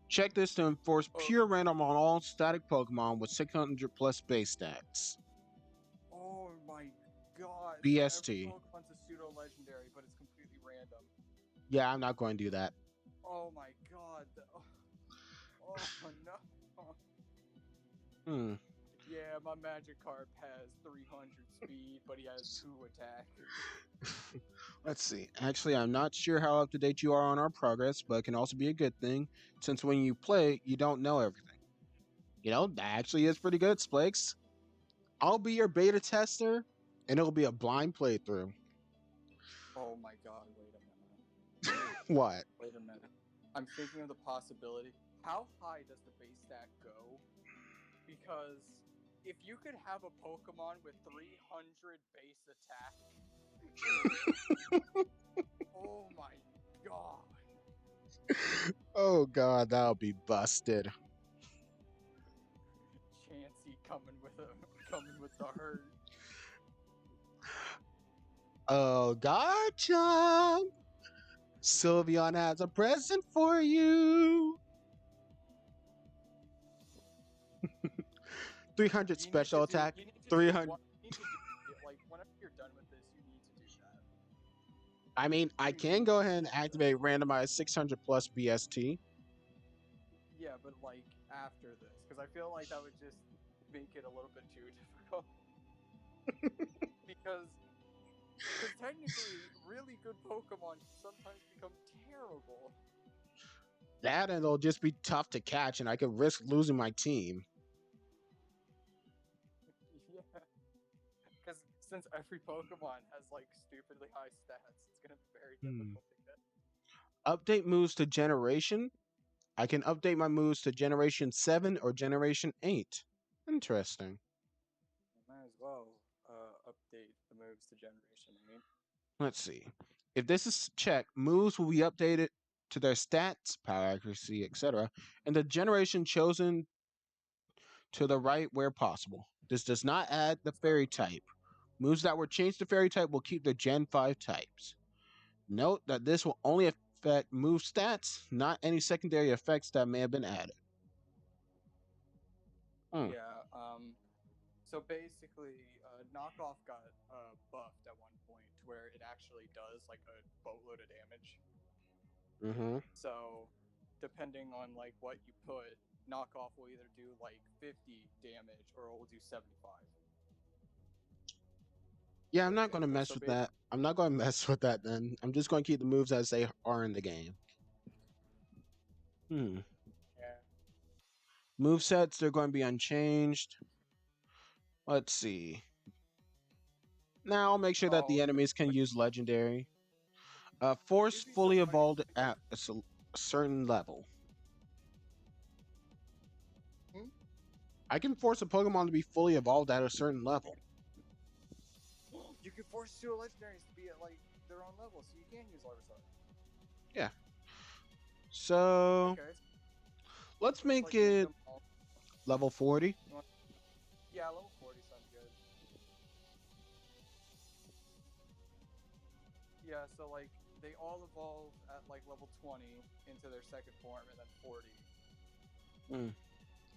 Speaker 1: Check this to enforce pure random on all static Pokemon with 600 plus base stats.
Speaker 4: Oh my god.
Speaker 1: BST.
Speaker 4: So every Pokemon's a pseudo legendary, but it's completely random.
Speaker 1: Yeah, I'm not going to do that.
Speaker 4: Oh my god. Oh no.
Speaker 1: Hmm.
Speaker 4: Yeah, my Magikarp has 300 speed, but he has 2 attack.
Speaker 1: Let's see. Actually, I'm not sure how up to date you are on our progress, but it can also be a good thing since when you play, you don't know everything. That actually is pretty good, Splakes. I'll be your beta tester, and it'll be a blind playthrough.
Speaker 4: Oh my god, wait a minute.
Speaker 1: What?
Speaker 4: Wait a minute. I'm thinking of the possibility. How high does the base stat go? Because if you could have a Pokemon with 300 base attack, oh my god.
Speaker 1: Oh god, that'll be busted.
Speaker 4: Chansey coming with the hurt.
Speaker 1: Oh, gotcha. Sylveon has a present for you. 300 special attack.
Speaker 4: You need to do
Speaker 1: 300.
Speaker 4: what you need to do. Like whenever you're done with this, you need to do that.
Speaker 1: I mean, I
Speaker 4: You
Speaker 1: can
Speaker 4: need
Speaker 1: go
Speaker 4: to
Speaker 1: ahead and
Speaker 4: do that.
Speaker 1: activate randomized 600 plus BST.
Speaker 4: Yeah, but like after this, because I feel like that would just make it a little bit too difficult. because technically, really good Pokemon can sometimes become terrible.
Speaker 1: That and it'll just be tough to catch, and I could risk losing my team.
Speaker 4: Yeah, because since every Pokemon has like stupidly high stats, it's gonna be very difficult to get.
Speaker 1: Update moves to generation. I can update my moves to generation 7 or generation 8. Interesting.
Speaker 4: Might as well update the moves to Generation 8.
Speaker 1: Let's see. If this is checked, moves will be updated to their stats, power accuracy, etc., and the generation chosen to the right where possible. This does not add the
Speaker 4: So
Speaker 1: fairy type. Moves that were changed to fairy type will keep their Gen 5 types. Note that this will only affect move stats, not any secondary effects that may have been added. Hmm.
Speaker 4: yeah, so basically, knockoff got buffed at one point to where it actually does like a boatload of damage.
Speaker 1: Mm-hmm.
Speaker 4: So depending on like what you put, knockoff will either do like 50 damage or it will do 75.
Speaker 1: Yeah, I'm not going to mess
Speaker 4: So
Speaker 1: with that. I'm not going to mess with that then. I'm just going to keep the moves as they are in the game. Hmm.
Speaker 4: yeah.
Speaker 1: Move sets, they're going to be unchanged. Let's see. Now I'll make sure that the
Speaker 4: Oh,
Speaker 1: enemies can
Speaker 4: but
Speaker 1: use legendary. Force
Speaker 4: you'd be
Speaker 1: fully
Speaker 4: surprised
Speaker 1: evolved
Speaker 4: because
Speaker 1: at a certain level.
Speaker 4: hmm?
Speaker 1: I can force a Pokemon to be fully evolved at a certain level.
Speaker 4: You can force two legendaries to be at like their own level, so you can use Larvitar.
Speaker 1: Yeah. So
Speaker 4: Okay,
Speaker 1: let's
Speaker 4: it's
Speaker 1: make
Speaker 4: like use
Speaker 1: it
Speaker 4: them all.
Speaker 1: level 40.
Speaker 4: Yeah, level 40 sounds good. Yeah, so like they all evolve at like level 20 into their second form and then 40.
Speaker 1: Hmm.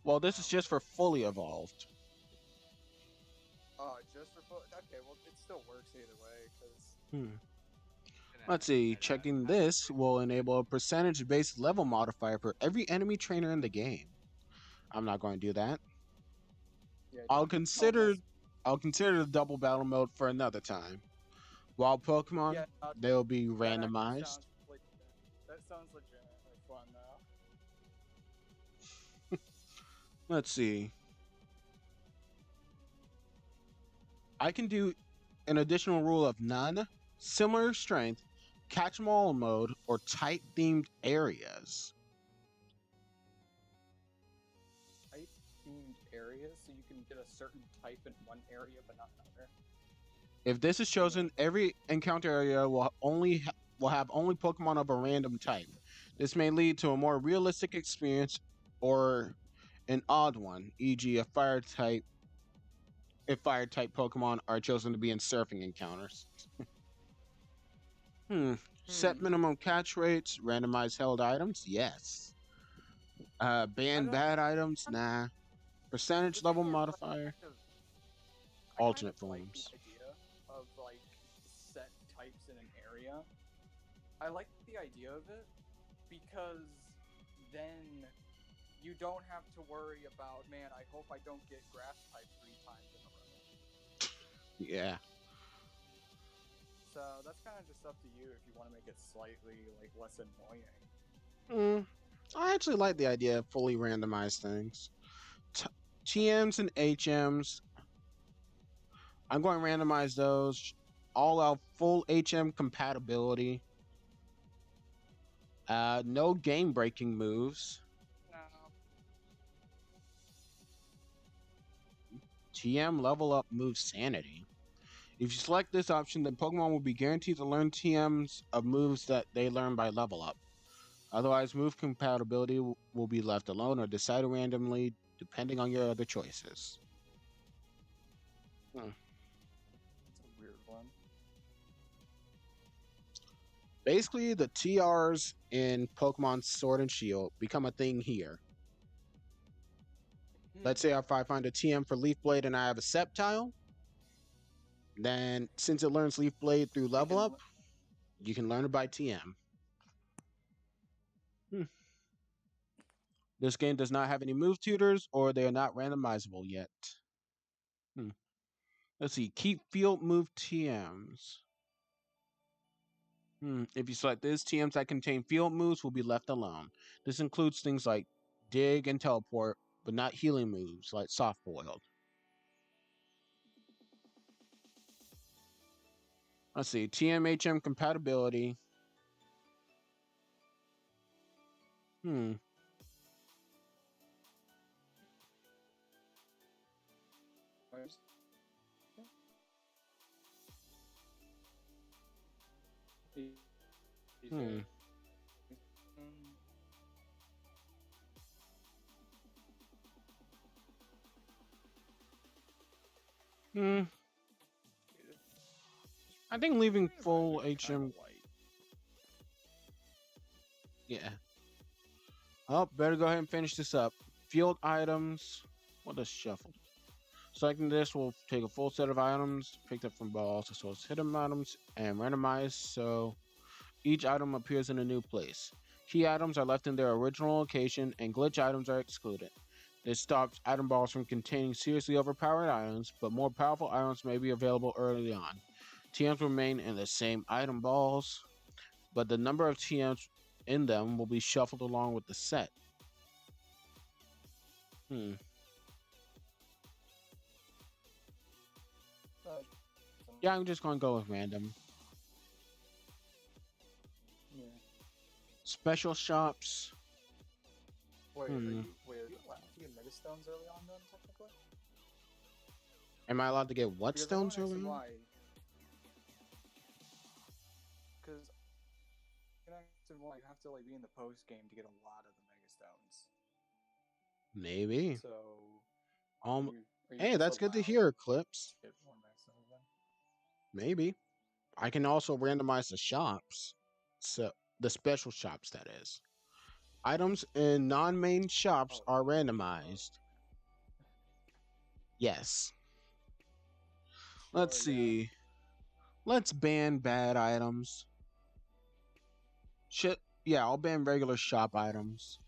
Speaker 1: Well, this is just for fully evolved.
Speaker 4: Just for foot. Okay, well it still works either way because
Speaker 1: Hmm.
Speaker 3: Gonna
Speaker 1: Let's see.
Speaker 3: add that.
Speaker 1: Checking this will enable a percentage-based level modifier for every enemy trainer in the game. I'm not going to do that.
Speaker 4: yeah,
Speaker 1: I'll
Speaker 4: don't
Speaker 1: consider
Speaker 4: mess.
Speaker 1: I'll consider the double battle mode for another time. Wild Pokemon,
Speaker 4: Yeah,
Speaker 1: they'll be
Speaker 4: that actually
Speaker 1: randomized.
Speaker 4: sounds legit. That sounds legitimately fun though.
Speaker 1: Let's see. I can do an additional rule of none, similar strength, catch 'em all mode, or type themed areas.
Speaker 4: Type themed areas, so you can get a certain type in one area but not another.
Speaker 1: If this is chosen, every encounter area will have only Pokemon of a random type. This may lead to a more realistic experience or an odd one, e.g., a fire type if fire type Pokemon are chosen to be in surfing encounters.
Speaker 4: Hmm.
Speaker 1: Set minimum catch rates, randomized held items, yes.
Speaker 4: I
Speaker 1: Ban
Speaker 4: don't.
Speaker 1: bad items, nah.
Speaker 4: The
Speaker 1: Percentage
Speaker 4: thing
Speaker 1: level
Speaker 4: is,
Speaker 1: modifier,
Speaker 4: I kind of
Speaker 1: alternate
Speaker 4: like the
Speaker 1: forms.
Speaker 4: idea of like set types in an area. I like the idea of it because then you don't have to worry about, man, I hope I don't get grass type 3 times in a row.
Speaker 1: Yeah.
Speaker 4: So that's kind of just up to you if you want to make it slightly like less annoying.
Speaker 1: I actually like the idea of fully randomized things. T- TMs and HMs, I'm going to randomize those. All out full HM compatibility. No game breaking moves.
Speaker 4: No.
Speaker 1: TM level up move sanity. If you select this option, then Pokemon will be guaranteed to learn TMs of moves that they learn by level up. Otherwise, move compatibility will be left alone or decided randomly depending on your other choices.
Speaker 4: It's a weird one.
Speaker 1: Basically, the TRs in Pokemon Sword and Shield become a thing here. Let's say if I find a TM for Leaf Blade and I have a Sceptile, then since it learns Leaf Blade through level up, you can learn it by TM. This game does not have any move tutors or they are not randomizable yet. Let's see. Keep field move TMs. If you select this, TMs that contain field moves will be left alone. This includes things like dig and teleport, but not healing moves like soft boiled. Let's see. TM-HM compatibility. Hmm. Hmm. Hmm. I think leaving full HM. Yeah. Oh, better go ahead and finish this up. Field items. What is shuffled? Selecting this will take a full set of items picked up from balls as well as hidden items and randomized so each item appears in a new place. Key items are left in their original location and glitch items are excluded. This stops item balls from containing seriously overpowered items, but more powerful items may be available early on. TMs remain in the same item balls, but the number of TMs in them will be shuffled along with the set. Yeah, I'm just going to go with random.
Speaker 4: Yeah.
Speaker 1: Special shops.
Speaker 4: Wait, are you allowed to get Mega Stones early on then, technically?
Speaker 1: Am I allowed to get what
Speaker 4: Because
Speaker 1: stones early on?
Speaker 4: Because you have to like be in the post game to get a lot of the Mega Stones.
Speaker 1: Maybe.
Speaker 4: So,
Speaker 1: Hey,
Speaker 4: just
Speaker 1: that's good to
Speaker 4: allowed
Speaker 1: hear, Clips.
Speaker 4: to get more Mega Stones then?
Speaker 1: Maybe. I can also randomize the shops. So, the special shops, that is. Items in non-main shops are randomized. Yes. Let's see. Let's ban bad items. Yeah, I'll ban regular shop items.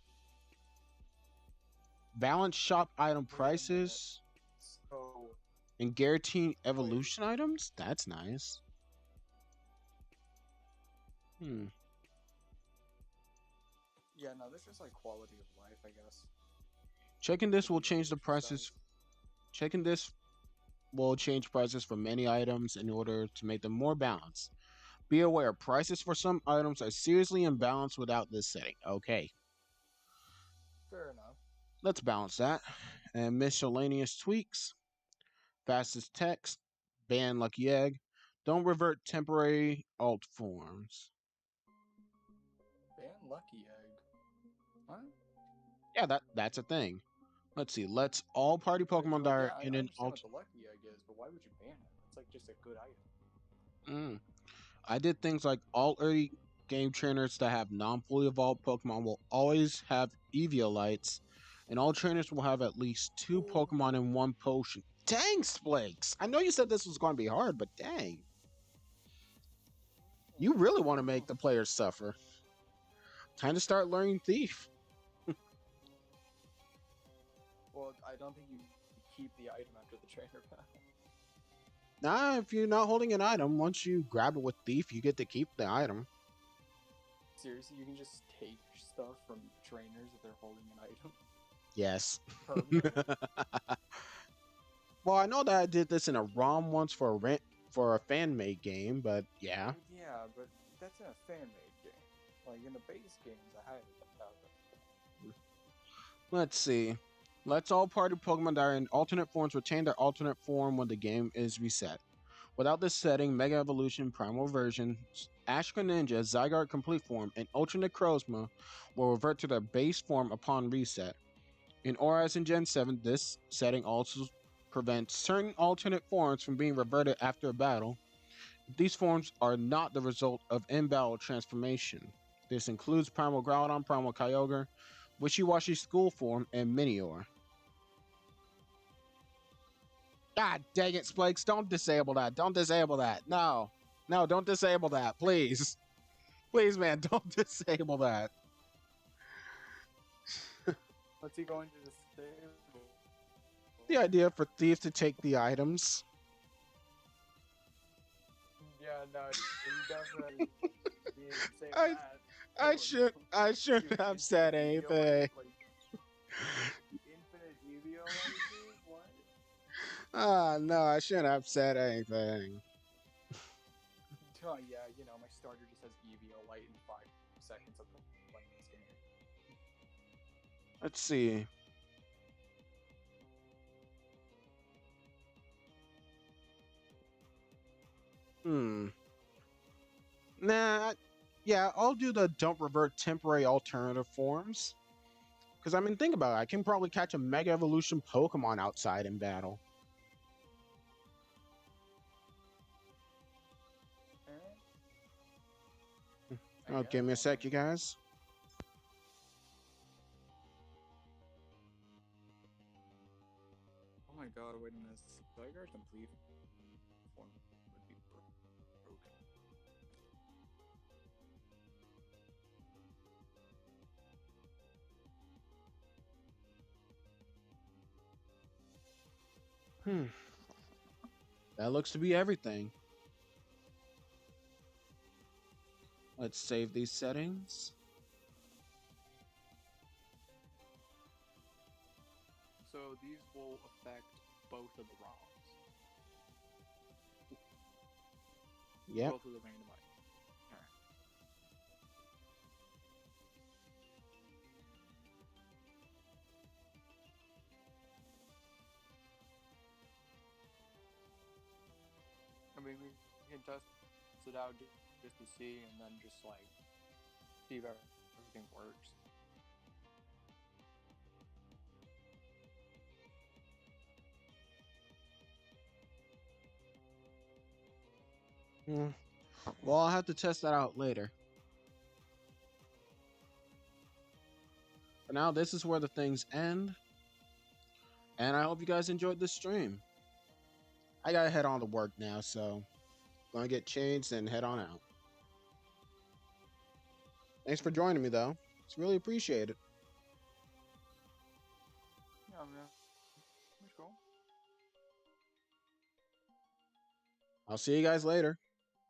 Speaker 1: Balance shop item prices.
Speaker 4: So,
Speaker 1: And guarantee evolution items? That's nice.
Speaker 4: Yeah, no, this is like quality of life, I guess.
Speaker 1: Checking this will change the prices. Checking this will change prices for many items in order to make them more balanced. Be aware, prices for some items are seriously imbalanced without this setting. Okay.
Speaker 4: Fair enough.
Speaker 1: Let's balance that. And miscellaneous tweaks. Fastest text. Ban Lucky Egg. Don't revert temporary alt forms.
Speaker 4: Ban Lucky Egg. What?
Speaker 1: Yeah, that's a thing. Let's see. Let's all party Pokemon die in
Speaker 4: I
Speaker 1: an
Speaker 4: understand what the Lucky Egg is, but why would you ban it? It's like just a good item.
Speaker 1: I did things like all early game trainers that have non-fully evolved Pokemon will always have Eviolites, and all trainers will have at least 2 Pokemon in one potion. Dang, Splakes! I know you said this was going to be hard, but dang. You really want to make the players suffer. Time to start learning Thief.
Speaker 4: I don't think you keep the item after the trainer battle.
Speaker 1: Nah, if you're not holding an item, once you grab it with Thief, you get to keep the item.
Speaker 4: Seriously, you can just take stuff from trainers if they're holding an item
Speaker 1: Yes.
Speaker 4: permanently.
Speaker 1: Well, I know that I did this in a ROM once for a fan-made game, but yeah.
Speaker 4: Yeah, but that's in a fan-made game. Like in the base games, I highly doubt that.
Speaker 1: Let's see. Let's all party Pokemon that are in alternate forms retain their alternate form when the game is reset. Without this setting, Mega Evolution, Primal Version, Ash Greninja, Zygarde Complete Form, and Ultra Necrozma will revert to their base form upon reset. In ORAS and Gen 7, this setting also prevents certain alternate forms from being reverted after a battle. These forms are not the result of in-battle transformation. This includes Primal Groudon, Primal Kyogre, Wishy-Washy School Form, and Minior. God dang it, Spikes, don't disable that. Don't disable that. No. No, don't disable that, please. Please, man, don't disable that.
Speaker 4: What's he going to disable?
Speaker 1: The idea for thieves to take the items.
Speaker 4: Yeah, no, you definitely need to save
Speaker 1: I
Speaker 4: that.
Speaker 1: I
Speaker 4: Oh, no.
Speaker 1: I shouldn't
Speaker 4: Dude,
Speaker 1: have
Speaker 4: infinite
Speaker 1: said
Speaker 4: Eevee
Speaker 1: anything.
Speaker 4: like infinite Eevee licenses? What?
Speaker 1: Ah, no, I shouldn't have said anything.
Speaker 4: Oh yeah, you know, my starter just has Eevee light in 5 seconds of playing this game.
Speaker 1: Let's see. Hmm. Nah, yeah, I'll do the don't revert temporary alternative forms. Because, I mean, think about it. I can probably catch a Mega Evolution Pokemon outside in battle.
Speaker 4: I
Speaker 1: Oh,
Speaker 4: guess,
Speaker 1: give me a
Speaker 4: I
Speaker 1: sec,
Speaker 4: mean,
Speaker 1: you guys.
Speaker 4: oh my god, wait a minute. Zygarde complete form would be broken.
Speaker 1: Hmm. That looks to be everything. Let's save these settings.
Speaker 4: So these will affect both of the ROMs.
Speaker 1: Yep.
Speaker 4: Both of the random items. Alright. I mean, we can test it out just to see, and then just like see if everything works.
Speaker 1: Hmm. Well, I'll have to test that out later. For now, this is where the things end. And I hope you guys enjoyed this stream. I gotta head on to work now, so gonna get changed and head on out. Thanks for joining me, though. It's really appreciated.
Speaker 4: Yeah, man. That's cool.
Speaker 1: I'll see you guys later.